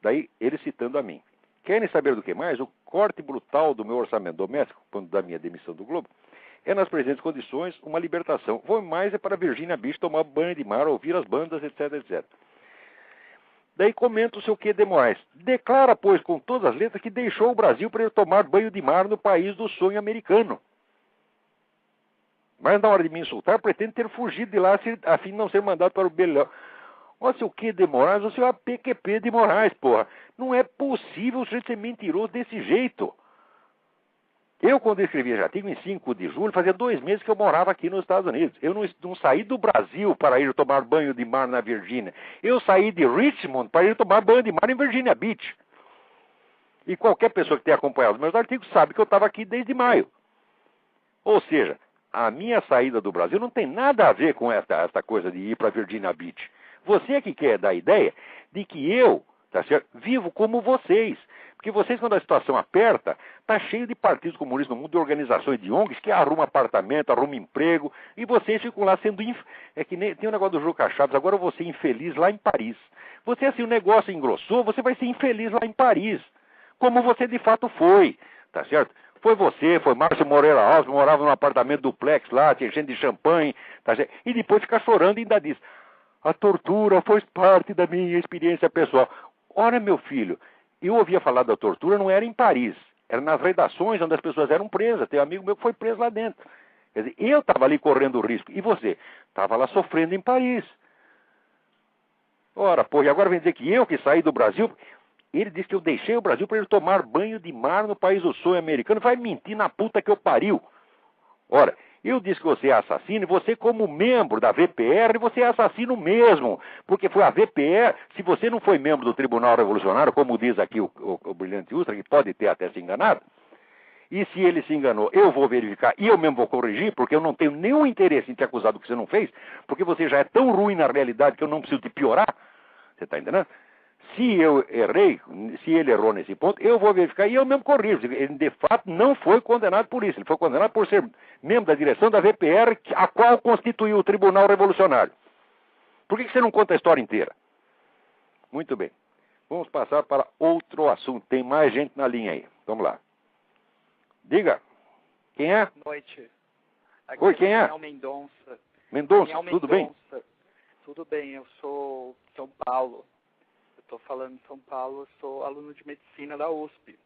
Daí ele citando a mim. Querem saber do que mais? O corte brutal do meu orçamento doméstico, quando da minha demissão do Globo, é nas presentes condições uma libertação. Vou mais é para Virginia Beach tomar banho de mar, ouvir as bandas, etc, etc. Daí comenta o seu Q. de Moraes. Declara, pois, com todas as letras que deixou o Brasil para ir tomar banho de mar no país do sonho americano. Mas na hora de me insultar, pretende ter fugido de lá a fim de não ser mandado para o Belhão. Ó, seu Q. de Moraes, o seu APQP de Moraes, porra. Não é possível o sujeito ser mentiroso desse jeito. Eu, quando escrevi artigo em 5 de julho, fazia 2 meses que eu morava aqui nos Estados Unidos. Eu não saí do Brasil para ir tomar banho de mar na Virgínia. Eu saí de Richmond para ir tomar banho de mar em Virginia Beach. E qualquer pessoa que tenha acompanhado os meus artigos sabe que eu estava aqui desde maio. Ou seja, a minha saída do Brasil não tem nada a ver com esta coisa de ir para Virginia Beach. Você é que quer dar a ideia de que eu, tá certo, vivo como vocês. Porque vocês, quando a situação aperta, tá cheio de partidos comunistas no mundo, de organizações de ONGs que arrumam apartamento, arrumam emprego, e vocês ficam lá sendo... É que nem tem um negócio do Juca Chaves, agora você infeliz lá em Paris. Você, assim, o negócio engrossou, você vai ser infeliz lá em Paris. Como você de fato foi, tá certo? Foi você, foi Márcio Moreira Alves, morava num apartamento duplex lá, tinha gente de champanhe, tá certo? E depois fica chorando e ainda diz, a tortura faz parte da minha experiência pessoal. Ora, meu filho, eu ouvia falar da tortura, não era em Paris, era nas redações onde as pessoas eram presas. Tem um amigo meu que foi preso lá dentro. Quer dizer, eu estava ali correndo risco, e você? Estava lá sofrendo em Paris. Ora, pô, e agora vem dizer que eu que saí do Brasil... Ele disse que eu deixei o Brasil para ele tomar banho de mar no país do sonho americano. Vai mentir na puta que eu pariu. Ora, eu disse que você é assassino e você, como membro da VPR, você é assassino mesmo. Porque foi a VPR, se você não foi membro do Tribunal Revolucionário, como diz aqui o brilhante Ustra, que pode ter até se enganado, e se ele se enganou, eu vou verificar e eu mesmo vou corrigir, porque eu não tenho nenhum interesse em te acusar do que você não fez, porque você já é tão ruim na realidade que eu não preciso te piorar. Você está entendendo? Se eu errei, se ele errou nesse ponto, eu vou verificar e eu mesmo corrijo. Ele, de fato, não foi condenado por isso. Ele foi condenado por ser membro da direção da VPR, a qual constituiu o Tribunal Revolucionário. Por que você não conta a história inteira? Muito bem. Vamos passar para outro assunto. Tem mais gente na linha aí. Vamos lá. Diga. Quem é? Boa noite. Aqui Oi, quem é? Daniel Mendonça. Mendonça, Daniel tudo bem? Tudo bem, eu sou São Paulo. Estou falando em São Paulo, sou aluno de medicina da USP.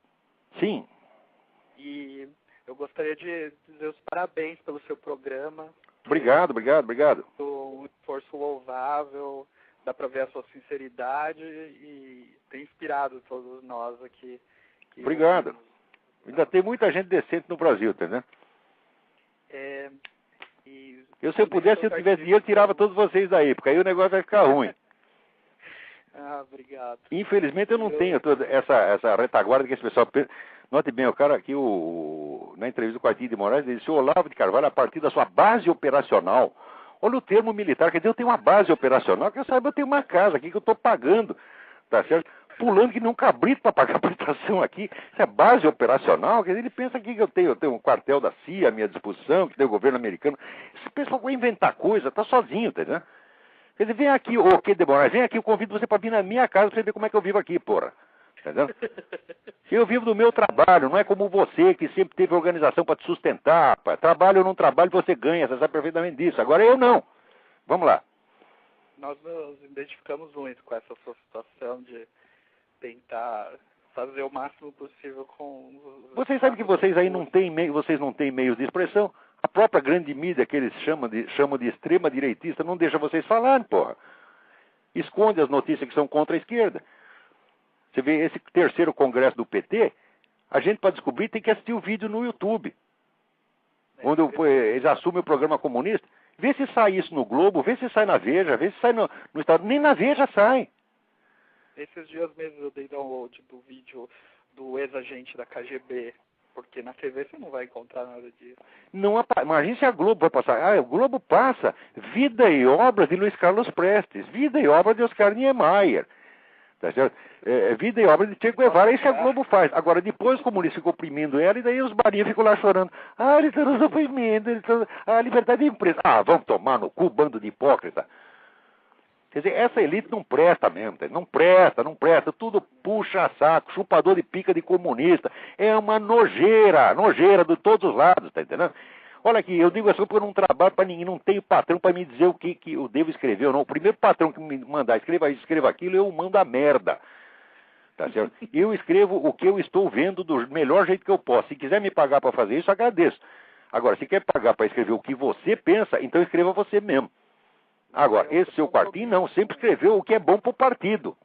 Sim. E eu gostaria de dizer os parabéns pelo seu programa. Obrigado. Um esforço louvável, dá para ver a sua sinceridade e tem inspirado todos nós aqui. Obrigado. Ainda tem muita gente decente no Brasil, entendeu? Se eu pudesse, se eu tivesse dinheiro, eu tirava todos vocês daí, porque aí o negócio vai ficar ruim. Obrigado. Infelizmente eu não tenho toda essa retaguarda que esse pessoal pensa. Note bem, o cara aqui, na entrevista com o Q. de Moraes, ele disse, o Olavo de Carvalho, a partir da sua base operacional, olha o termo militar, quer dizer, eu tenho uma base operacional, que eu saiba, eu tenho uma casa aqui que eu estou pagando, tá certo? Pulando que nem um cabrito para pagar a prestação aqui, isso é base operacional, quer dizer, ele pensa aqui que eu tenho um quartel da CIA à minha disposição, que tem o governo americano. Esse pessoal vai inventar coisa, tá sozinho, tá entendendo? Quer dizer, vem aqui, ô Q. de Moraes, vem aqui, eu convido você para vir na minha casa para você ver como é que eu vivo aqui, porra. Entendeu? Eu vivo do meu trabalho, não é como você que sempre teve organização para te sustentar. Trabalho ou não trabalho, você ganha, você sabe perfeitamente disso. Agora eu não. Vamos lá. Nós nos identificamos muito com essa sua situação de tentar fazer o máximo possível com... Vocês sabem que vocês aí não têm meios de expressão? A própria grande mídia que eles chamam de extrema direitista não deixa vocês falarem, porra. Esconde as notícias que são contra a esquerda. Você vê esse terceiro congresso do PT, a gente para descobrir tem que assistir o vídeo no YouTube. Onde eles assumem o programa comunista. Vê se sai isso no Globo, vê se sai na Veja, vê se sai no Estado. Nem na Veja sai. Esses dias mesmo eu dei download do vídeo do ex-agente da KGB, porque na TV você não vai encontrar nada disso. Não, imagine se a Globo vai passar. Ah, o Globo passa vida e obra de Luiz Carlos Prestes, vida e obra de Oscar Niemeyer, tá certo? Vida e obra de Che Guevara, isso a Globo faz. Agora, depois os comunistas ficam oprimindo ela, e daí os barinhos ficam lá chorando. Ah, eles estão nos oprimindo, a liberdade de imprensa. Ah, vamos tomar no cu, bando de hipócrita. Quer dizer, essa elite não presta mesmo, não presta, tudo puxa saco, chupador de pica de comunista. É uma nojeira de todos os lados, tá entendendo? Olha aqui, eu digo assim porque eu não trabalho para ninguém, não tenho patrão para me dizer o que eu devo escrever ou não. O primeiro patrão que me mandar, escreva isso, escreva aquilo, eu mando a merda. Tá certo? Eu escrevo o que eu estou vendo do melhor jeito que eu posso. Se quiser me pagar para fazer isso, agradeço. Agora, se quer pagar para escrever o que você pensa, então escreva você mesmo. Agora, esse seu quartinho não, sempre escreveu o que é bom para o partido.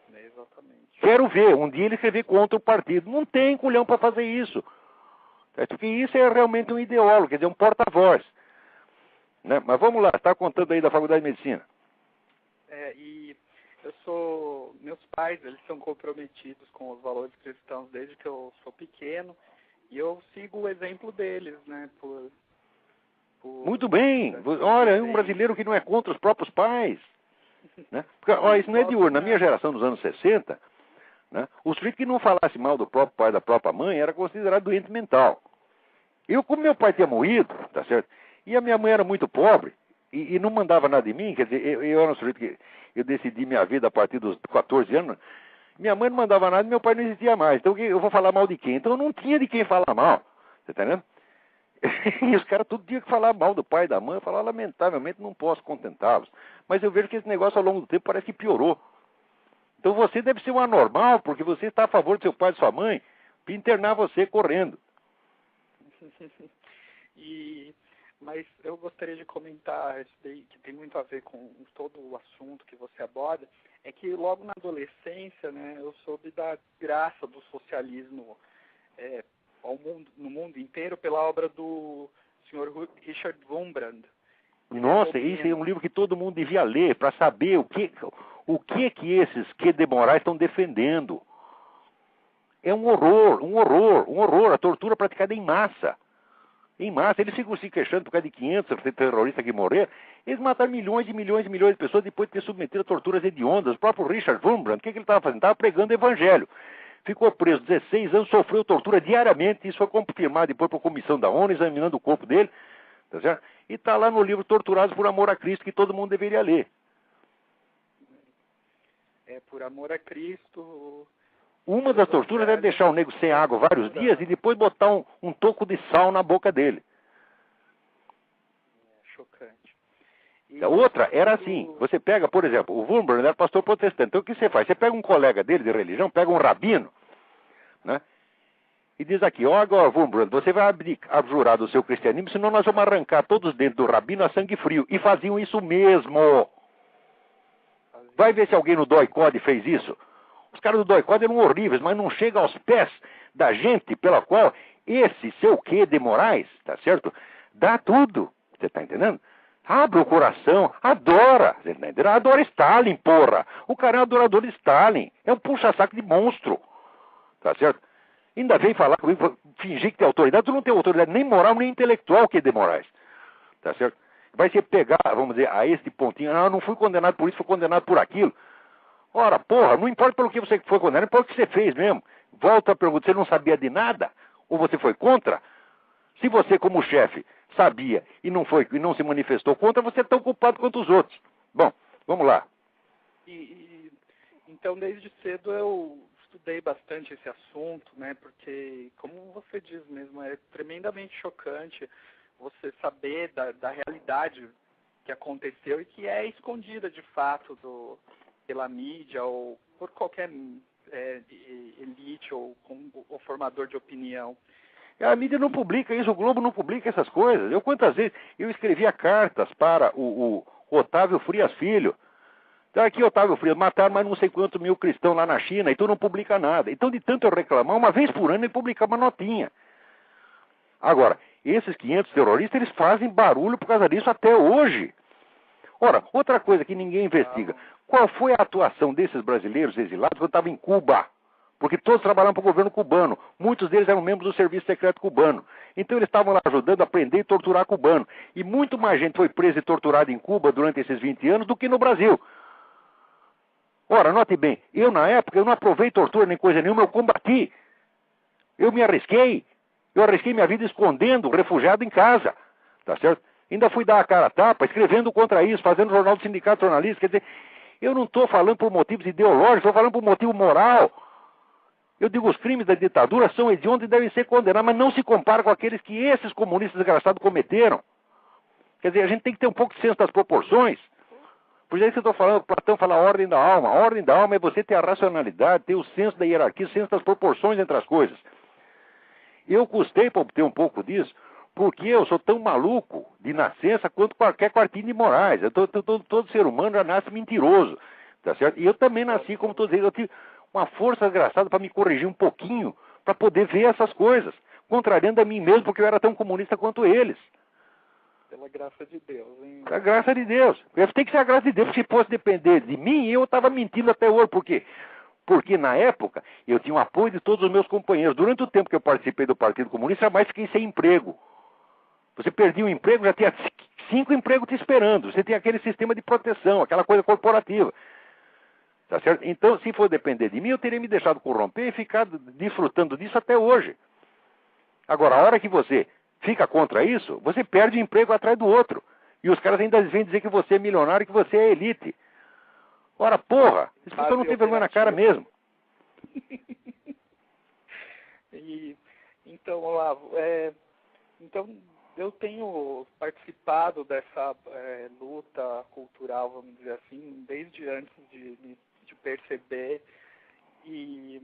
Exatamente. Quero ver, um dia ele escrever contra o partido. Não tem culhão para fazer isso. Porque isso é realmente um ideólogo, quer dizer, um porta-voz. Né? Mas vamos lá, está contando aí da Faculdade de Medicina. E meus pais, eles são comprometidos com os valores cristãos desde que eu sou pequeno, e eu sigo o exemplo deles, né, Muito bem. Olha, um brasileiro que não é contra os próprios pais. Né? Porque, olha, isso não é de hoje. Na minha geração dos anos 60, né, o sujeito que não falasse mal do próprio pai, da própria mãe, era considerado doente mental. Eu, como meu pai tinha morrido, tá certo? E a minha mãe era muito pobre, e não mandava nada de mim, quer dizer, eu era um sujeito que eu decidi minha vida a partir dos 14 anos, minha mãe não mandava nada e meu pai não existia mais. Então eu vou falar mal de quem? Então eu não tinha de quem falar mal. Você tá entendendo? E os caras todo dia que falar mal do pai e da mãe, eu falava, lamentavelmente não posso contentá-los. Mas eu vejo que esse negócio ao longo do tempo parece que piorou. Então você deve ser um anormal, porque você está a favor do seu pai e de sua mãe, para internar você correndo. Mas eu gostaria de comentar isso daí, que tem muito a ver com todo o assunto que você aborda, é que logo na adolescência, né, eu soube da graça do socialismo no mundo inteiro pela obra do Sr. Richard Wurmbrand. Nossa, esse é um livro que todo mundo devia ler para saber o que esses que de Moraes estão defendendo. É um horror, a tortura praticada em massa. Eles ficam se queixando por causa de 500 terroristas que morreram. Eles mataram milhões e milhões e milhões de pessoas depois de ter submetido a torturas hediondas. O próprio Richard Wurmbrand, o que ele estava fazendo? Estava pregando o evangelho. Ficou preso 16 anos, sofreu tortura diariamente. Isso foi confirmado depois por comissão da ONU, examinando o corpo dele. Tá certo? E está lá no livro Torturados por Amor a Cristo, que todo mundo deveria ler. Por amor a Cristo. Uma das torturas é deixar o nego sem água vários dias e depois botar um toco de sal na boca dele. Chocante. A outra era assim, você pega, por exemplo, o Wurmbrand era pastor protestante. Então o que você faz? Você pega um colega dele de religião, pega um rabino, né? E diz aqui, ó, agora Wurmbrand, você vai abjurar do seu cristianismo, senão nós vamos arrancar todos dentro do rabino a sangue frio. E faziam isso mesmo. Vai ver se alguém no DOI-CODE fez isso. Os caras do DOI-CODE eram horríveis, mas não chega aos pés da gente pela qual esse seu quê de Moraes, tá certo? Dá tudo, você tá entendendo? Abre o coração, adora, você tá entendendo? Adora Stalin, porra. O cara é um adorador de Stalin, é um puxa-saco de monstro, tá certo? Ainda vem falar comigo, fingir que tem autoridade, tu não tem autoridade nem moral, nem intelectual que de Moraes, tá certo? Vai se pegar, vamos dizer, a este pontinho, não fui condenado por isso, fui condenado por aquilo. Ora, porra, não importa pelo que você foi condenado, importa o que você fez mesmo. Volta a pergunta, você não sabia de nada? Ou você foi contra? Se você, como chefe, sabia e não se manifestou contra, você é tão culpado quanto os outros. Bom, vamos lá. Então, desde cedo eu estudei bastante esse assunto, né? Porque, como você diz mesmo, é tremendamente chocante você saber da realidade que aconteceu e que é escondida, de fato, pela mídia ou por qualquer elite ou formador de opinião. A mídia não publica isso, o Globo não publica essas coisas. Quantas vezes eu escrevia cartas para o Otávio Frias Filho. Então aqui, Otávio Frias, mataram mais não sei quantos mil cristãos lá na China, e tu não publica nada. Então, de tanto eu reclamar, uma vez por ano ele publicava uma notinha. Agora, esses 500 terroristas, eles fazem barulho por causa disso até hoje. Ora, outra coisa que ninguém investiga. Qual foi a atuação desses brasileiros exilados quando estavam em Cuba? porque todos trabalhavam para o governo cubano. Muitos deles eram membros do Serviço Secreto Cubano. Então eles estavam lá ajudando a prender e torturar cubano. E muito mais gente foi presa e torturada em Cuba durante esses 20 anos do que no Brasil. Ora, note bem, eu na época eu não aprovei tortura nem coisa nenhuma, eu combati. Eu me arrisquei. Eu arrisquei minha vida escondendo, refugiado em casa. Tá certo? Ainda fui dar a cara a tapa, escrevendo contra isso, fazendo jornal do Sindicato Jornalista. Quer dizer, eu não estou falando por motivos ideológicos, estou falando por motivo moral. Eu digo, os crimes da ditadura são hediondos e devem ser condenados, mas não se compara com aqueles que esses comunistas desgraçados cometeram. Quer dizer, a gente tem que ter um pouco de senso das proporções. Por isso que eu estou falando, Platão fala a ordem da alma. A ordem da alma é você ter a racionalidade, ter o senso da hierarquia, o senso das proporções entre as coisas. Eu custei para obter um pouco disso, porque eu sou tão maluco de nascença quanto qualquer quartinho de Moraes. Todo ser humano já nasce mentiroso, tá certo? E eu também nasci, como estou dizendo, eu tive uma força desgraçada para me corrigir um pouquinho, para poder ver essas coisas, contrariando a mim mesmo, porque eu era tão comunista quanto eles. Pela graça de Deus, hein? A graça de Deus. Tem que ser a graça de Deus, porque se fosse depender de mim, eu estava mentindo até hoje. Por quê? Porque na época eu tinha o apoio de todos os meus companheiros. Durante o tempo que eu participei do Partido Comunista, jamais fiquei sem emprego. Você perdia um emprego, já tinha 5 empregos te esperando. Você tinha aquele sistema de proteção, aquela coisa corporativa. Tá certo? Então, se for depender de mim, eu teria me deixado corromper e ficado desfrutando disso até hoje. Agora, a hora que você fica contra isso, você perde um emprego atrás do outro. E os caras ainda vêm dizer que você é milionário e que você é elite. Ora, porra, esse pessoal não tem vergonha na cara mesmo. Então, Olavo, então eu tenho participado dessa luta cultural, vamos dizer assim, desde antes de perceber. E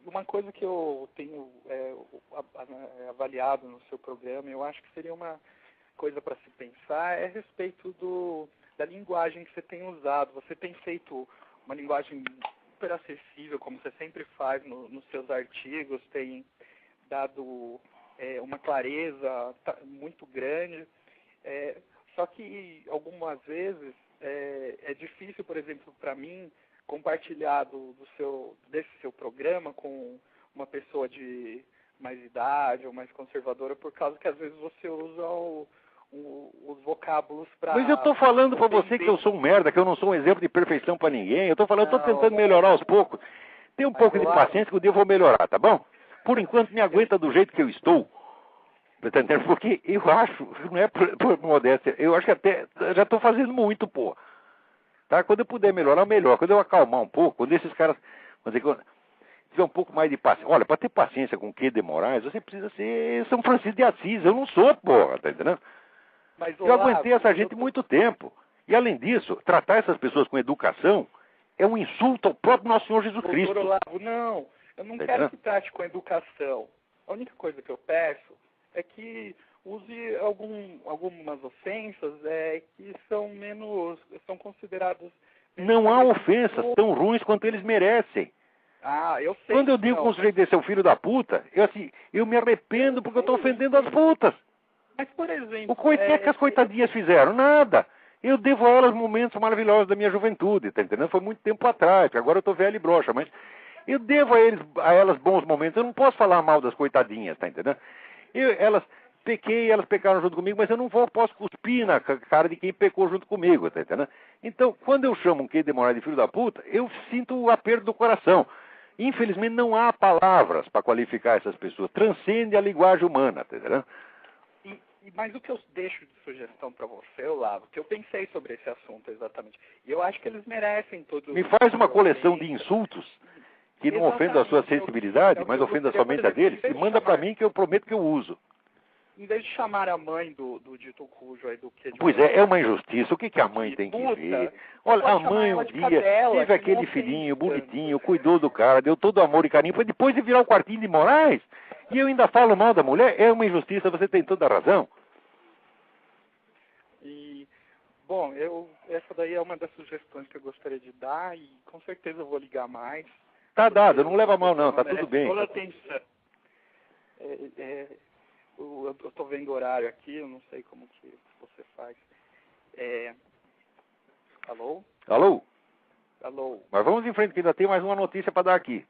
uma coisa que eu tenho avaliado no seu programa, eu acho que seria uma coisa para se pensar, é a respeito da linguagem que você tem usado. Você tem feito uma linguagem super acessível, como você sempre faz nos seus artigos, tem dado uma clareza muito grande. Só que algumas vezes é difícil, por exemplo, para mim, compartilhar desse seu programa com uma pessoa de mais idade ou mais conservadora, por causa que às vezes você usa os vocábulos para... Mas eu estou falando para você que eu sou um merda, que eu não sou um exemplo de perfeição para ninguém. Eu estou tentando melhorar aos poucos. Tem um pouco de paciência que um dia eu vou melhorar, tá bom? Por enquanto me aguenta do jeito que eu estou. Tá entendendo? Porque eu acho, não é por modéstia, eu acho que até já estou fazendo muito, pô. Tá? Quando eu puder melhorar, melhor. Quando eu acalmar um pouco, quando esses caras, quando tiver um pouco mais de paciência. Olha, para ter paciência com o Q de Moraes, você precisa ser São Francisco de Assis. Eu não sou, porra, tá entendendo? Mas, eu aguentei essa gente muito tempo. E além disso, tratar essas pessoas com educação é um insulto ao próprio nosso Senhor Jesus Cristo. Doutor Olavo, não, eu não quero que trate com educação. A única coisa que eu peço é que use algumas ofensas que são consideradas... Não há ofensas tão ruins quanto eles merecem. Ah, eu sei. Quando eu digo que um sujeito desse é o filho da puta, eu me arrependo porque eu estou ofendendo as putas. Mas, por exemplo... O que é que as coitadinhas fizeram? Nada. Eu devo a elas momentos maravilhosos da minha juventude, tá entendendo? Foi muito tempo atrás, porque agora eu estou velho e broxa, mas eu devo a elas bons momentos. Eu não posso falar mal das coitadinhas, tá entendendo? Elas pecaram junto comigo, mas eu não posso cuspir na cara de quem pecou junto comigo, tá entendendo? Então, quando eu chamo um Q de Moraes de filho da puta, eu sinto o aperto do coração. Infelizmente, não há palavras para qualificar essas pessoas. Transcende a linguagem humana, tá entendendo? Mas o que eu deixo de sugestão para você, Olavo, que eu pensei sobre esse assunto exatamente, e eu acho que eles merecem todo... Me faz uma coleção de insultos que não ofendam a sua sensibilidade, mas ofendam somente a deles, e manda para mim que eu prometo que eu uso. Em vez de chamar a mãe do dito cujo aí do que... Pois é uma injustiça. O que a mãe tem que ver? Olha, a mãe um dia teve aquele filhinho bonitinho, cuidou do cara, deu todo amor e carinho, foi depois de virar o quartinho de Moraes, e eu ainda falo mal da mulher, é uma injustiça, você tem toda a razão. Bom, essa daí é uma das sugestões que eu gostaria de dar, e com certeza eu vou ligar mais. Tá dado, não leva mal não, tá tudo bem. Toda atenção. Eu estou vendo o horário aqui, eu não sei como que você faz. Alô? Alô? Alô? Mas vamos em frente, que ainda tem mais uma notícia para dar aqui.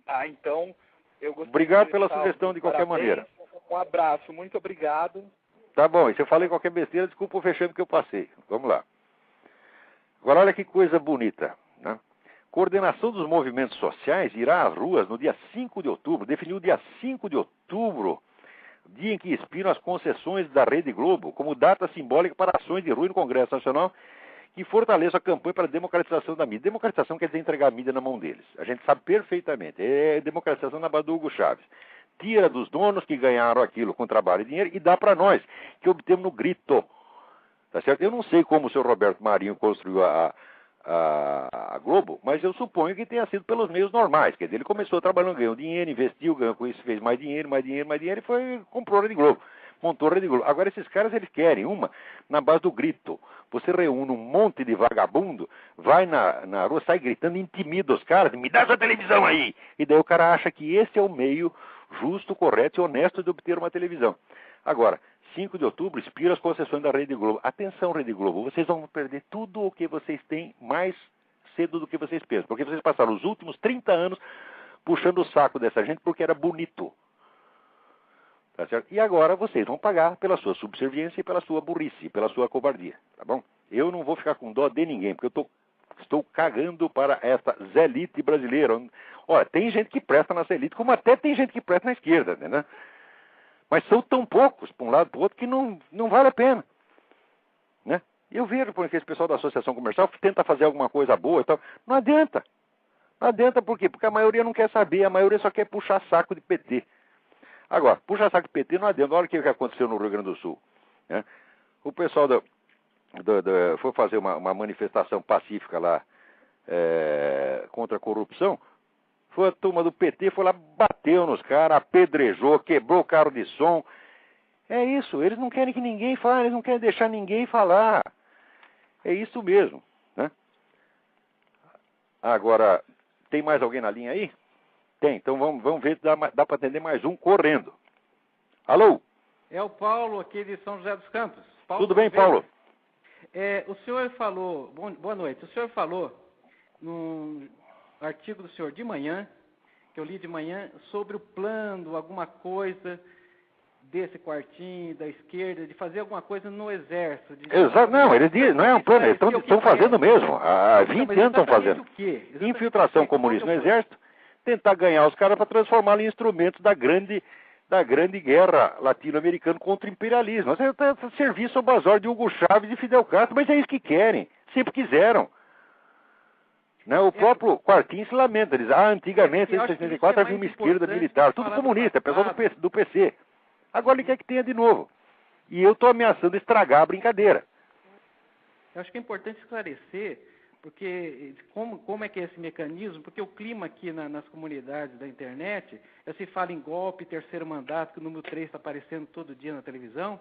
Tá, então eu gostaria Obrigado de pela deixar sugestão de qualquer parabéns, maneira. Um abraço, muito obrigado. Tá bom, e se eu falei qualquer besteira, desculpa o fechame que eu passei. Vamos lá. Agora olha que coisa bonita, né? Coordenação dos movimentos sociais irá às ruas no dia 5 de outubro, definiu o dia 5 de outubro, dia em que expiram as concessões da Rede Globo, como data simbólica para ações de rua no Congresso Nacional, que fortaleça a campanha para a democratização da mídia. Democratização quer dizer entregar a mídia na mão deles. A gente sabe perfeitamente. É democratização na base do Hugo Chávez. Tira dos donos que ganharam aquilo com trabalho e dinheiro e dá para nós, que obtemos no grito. Tá certo? Eu não sei como o senhor Roberto Marinho construiu a Globo, mas eu suponho que tenha sido pelos meios normais. Quer dizer, ele começou trabalhando, ganhou dinheiro, investiu, ganhou com isso, fez mais dinheiro, e foi, comprou a Rede Globo. Montou a Rede Globo. Agora esses caras, eles querem uma na base do grito. Você reúne um monte de vagabundo, vai na rua, sai gritando, intimida os caras, me dá sua televisão aí! E daí o cara acha que esse é o meio justo, correto e honesto de obter uma televisão. Agora, 5 de outubro, expira as concessões da Rede Globo. Atenção, Rede Globo, vocês vão perder tudo o que vocês têm mais cedo do que vocês pensam. Porque vocês passaram os últimos 30 anos puxando o saco dessa gente porque era bonito. Tá certo? E agora vocês vão pagar pela sua subserviência e pela sua burrice, pela sua covardia. Tá bom? Eu não vou ficar com dó de ninguém, porque eu estou cagando para esta zelite brasileira. Olha, tem gente que presta na zelite, como até tem gente que presta na esquerda, né? Mas são tão poucos, para um lado e para o outro, que não vale a pena. Né? Eu vejo porque esse pessoal da associação comercial tenta fazer alguma coisa boa e tal. Não adianta. Não adianta por quê? Porque a maioria não quer saber, a maioria só quer puxar saco de PT. Agora, puxar saco de PT não adianta. Olha o que aconteceu no Rio Grande do Sul. Né? O pessoal foi fazer uma manifestação pacífica lá contra a corrupção. Foi a turma do PT, foi lá, bateu nos caras, apedrejou, quebrou o carro de som. É isso, eles não querem que ninguém fale, eles não querem deixar ninguém falar. É isso mesmo. Né? Agora, tem mais alguém na linha aí? Tem, então vamos ver se dá para atender mais um correndo. Alô? É o Paulo aqui de São José dos Campos. Paulo, tudo bem, Paulo? O senhor falou, boa noite, o senhor falou num artigo do senhor de manhã, que eu li de manhã, sobre o plano, alguma coisa desse quartinho, da esquerda, de fazer alguma coisa no Exército. Exato, não, eles dizem, não é um plano, eles estão fazendo mesmo. Há 20 anos estão fazendo. O quê? Infiltração comunista no Exército, tentar ganhar os caras para transformá-los em instrumentos da grande guerra latino-americana contra o imperialismo. Serviço ao bazar de Hugo Chávez e Fidel Castro, mas é isso que querem, sempre quiseram. Né? O próprio Quartinho se lamenta, diz, antigamente, em 1964, havia uma esquerda militar, tudo comunista, pessoal do PC. Agora ele quer que tenha de novo. E eu estou ameaçando estragar a brincadeira. Eu acho que é importante esclarecer, porque como é que é esse mecanismo, porque o clima aqui nas comunidades da internet, se fala em golpe, terceiro mandato, que o número 3 está aparecendo todo dia na televisão.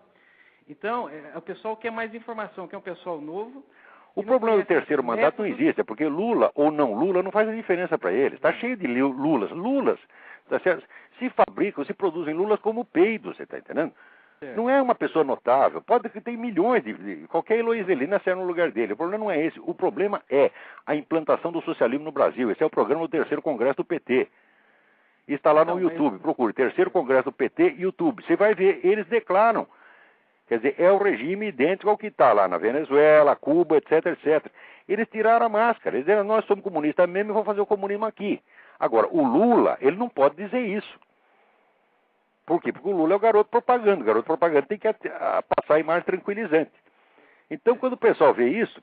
Então, o pessoal quer mais informação, quer um pessoal novo. O problema do terceiro mandato não existe, é porque Lula ou não Lula não faz a diferença para eles. Está cheio de Lulas. Tá certo? Se fabricam, se produzem Lulas como peidos, você está entendendo? É. Não é uma pessoa notável. Pode que tem milhões qualquer Heloíselina será no lugar dele. O problema não é esse. O problema é a implantação do socialismo no Brasil. Esse é o programa do terceiro congresso do PT. Está lá no YouTube. Procure terceiro congresso do PT, YouTube. Você vai ver, eles declaram. Quer dizer, é o regime idêntico ao que está lá na Venezuela, Cuba, etc, etc. Eles tiraram a máscara. Eles disseram, nós somos comunistas mesmo e vamos fazer o comunismo aqui. Agora, o Lula, ele não pode dizer isso. Por quê? Porque o Lula é o garoto propaganda. O garoto propaganda tem que passar a imagem tranquilizante. Então, quando o pessoal vê isso,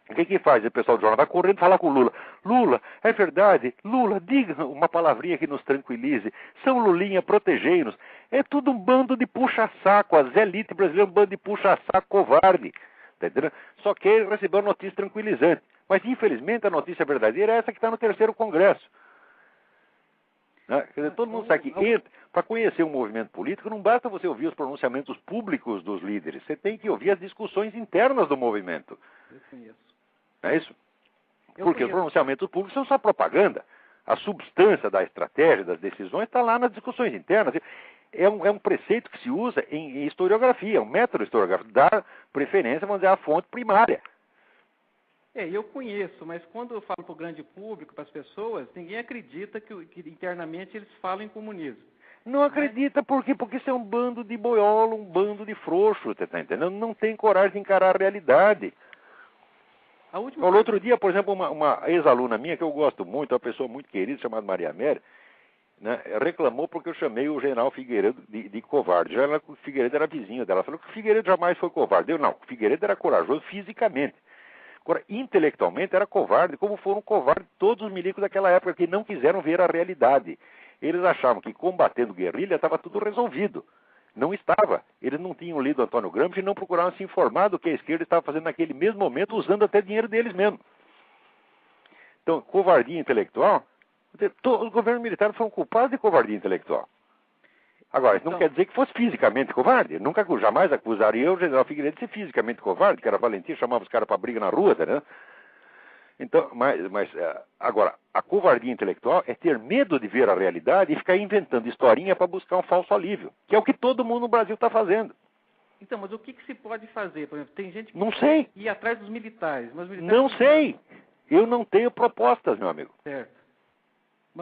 o que faz? O pessoal do jornal vai correndo falar com o Lula. Lula, é verdade. Lula, diga uma palavrinha que nos tranquilize. São Lulinha, protegei-nos. É tudo um bando de puxa-saco. A elite brasileira é um bando de puxa-saco covarde. Tá entendendo? Só quer receber uma notícia tranquilizante. Mas, infelizmente, a notícia verdadeira é essa que está no terceiro congresso. Né? Quer dizer, todo mundo sabe que para conhecer um movimento político não basta você ouvir os pronunciamentos públicos dos líderes. Você tem que ouvir as discussões internas do movimento. Eu conheço. É isso? Porque os pronunciamentos públicos são só propaganda. A substância da estratégia, das decisões, está lá nas discussões internas. É um preceito que se usa em historiografia, um método historiográfico. Dar preferência, vamos dizer, à fonte primária. Eu conheço, mas quando eu falo para o grande público, para as pessoas, ninguém acredita que internamente eles falam em comunismo. Não acredita, por quê? Porque isso é um bando de boiola, um bando de frouxo, você está entendendo? Não tem coragem de encarar a realidade. No outro dia, por exemplo, uma ex-aluna minha, que eu gosto muito, uma pessoa muito querida, chamada Maria Amélia, né, reclamou porque eu chamei o general Figueiredo de covarde. Já o Figueiredo era vizinho dela. Ela falou que o Figueiredo jamais foi covarde. Não, o Figueiredo era corajoso fisicamente. Agora, intelectualmente era covarde, como foram covardes todos os milicos daquela época, que não quiseram ver a realidade. Eles achavam que combatendo guerrilha estava tudo resolvido. Não estava. Eles não tinham lido Antônio Gramsci e não procuravam se informar do que a esquerda estava fazendo naquele mesmo momento, usando até dinheiro deles mesmo. Então, covardia intelectual, os governos militares foram culpados de covardia intelectual. Agora, isso não quer dizer que fosse fisicamente covarde. Nunca, jamais acusaria eu, o general Figueiredo, de ser fisicamente covarde, que era valentia, chamava os caras para briga na rua, né? Então, agora, a covardia intelectual é ter medo de ver a realidade e ficar inventando historinha para buscar um falso alívio, que é o que todo mundo no Brasil está fazendo. Então, mas o que se pode fazer? Por exemplo, tem gente que não sei. Ir atrás dos militares. Mas os militares não sei. Eu não tenho propostas, meu amigo. Certo.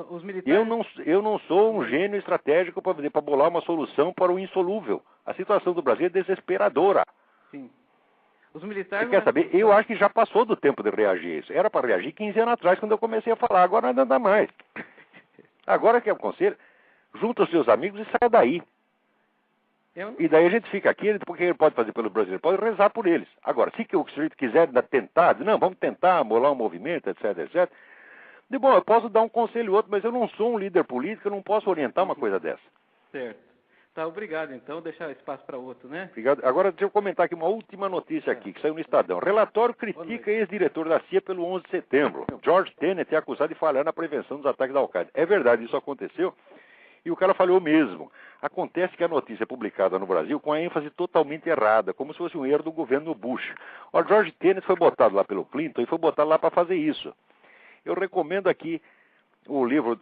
Os militares... Eu não sou um gênio estratégico para bolar uma solução para o insolúvel. A situação do Brasil é desesperadora. Sim. Os militares... Você quer saber? Eu acho que já passou do tempo de reagir a isso. Era para reagir 15 anos atrás, quando eu comecei a falar. Agora não dá mais. Agora que é o conselho, junta os seus amigos e saia daí. E daí a gente fica aqui, porque ele pode fazer pelo Brasil, ele pode rezar por eles. Agora, se o sujeito quiser tentar, não, vamos tentar molar um movimento, etc, etc. De bom, eu posso dar um conselho outro, mas eu não sou um líder político, eu não posso orientar uma coisa dessa. Certo. Tá, obrigado então, deixar espaço para outro, né? Obrigado. Agora deixa eu comentar aqui uma última notícia aqui, que saiu no Estadão. Relatório critica ex-diretor da CIA pelo 11 de setembro. George Tenet é acusado de falhar na prevenção dos ataques da Al-Qaeda. É verdade, isso aconteceu e o cara falhou mesmo. Acontece que a notícia é publicada no Brasil com a ênfase totalmente errada, como se fosse um erro do governo Bush. O George Tenet foi botado lá pelo Clinton e foi botado lá para fazer isso. Eu recomendo aqui o livro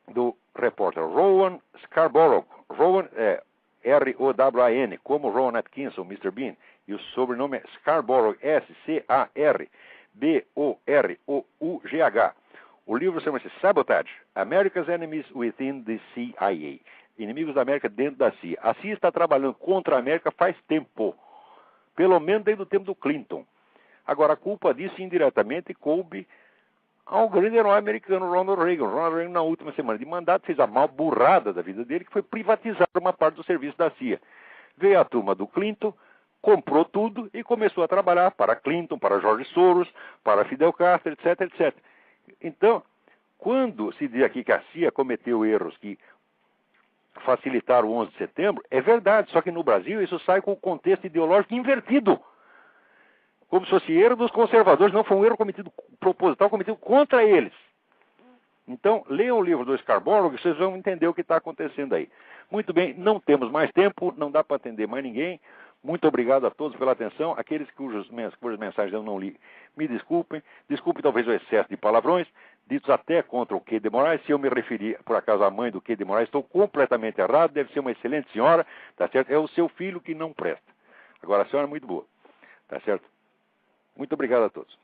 do repórter Rowan Scarborough. Rowan é R-O-W-A-N, como Rowan Atkinson, Mr. Bean. E o sobrenome é Scarborough, S-C-A-R-B-O-R-O-U-G-H. O livro chama-se Sabotage, America's Enemies Within the CIA. Inimigos da América dentro da CIA. A CIA está trabalhando contra a América faz tempo. Pelo menos desde o tempo do Clinton. Agora, a culpa disso indiretamente coube ao grande herói americano Ronald Reagan. Ronald Reagan, na última semana de mandato, fez a mal burrada da vida dele, que foi privatizar uma parte do serviço da CIA. Veio a turma do Clinton, comprou tudo e começou a trabalhar para Clinton, para George Soros, para Fidel Castro, etc, etc. Então, quando se diz aqui que a CIA cometeu erros que facilitaram o 11 de setembro, é verdade, só que no Brasil isso sai com o contexto ideológico invertido. Como se fosse erro dos conservadores, não foi um erro cometido proposital, cometido contra eles. Então, leiam o livro do Scarborough e vocês vão entender o que está acontecendo aí. Muito bem, não temos mais tempo, não dá para atender mais ninguém. Muito obrigado a todos pela atenção. Aqueles cujas mensagens eu não li, me desculpem. Desculpe talvez o excesso de palavrões, ditos até contra o Q. de Moraes. Se eu me referi, por acaso, à mãe do Q. de Moraes, estou completamente errado. Deve ser uma excelente senhora, tá certo? É o seu filho que não presta. Agora, a senhora é muito boa, tá certo? Muito obrigado a todos.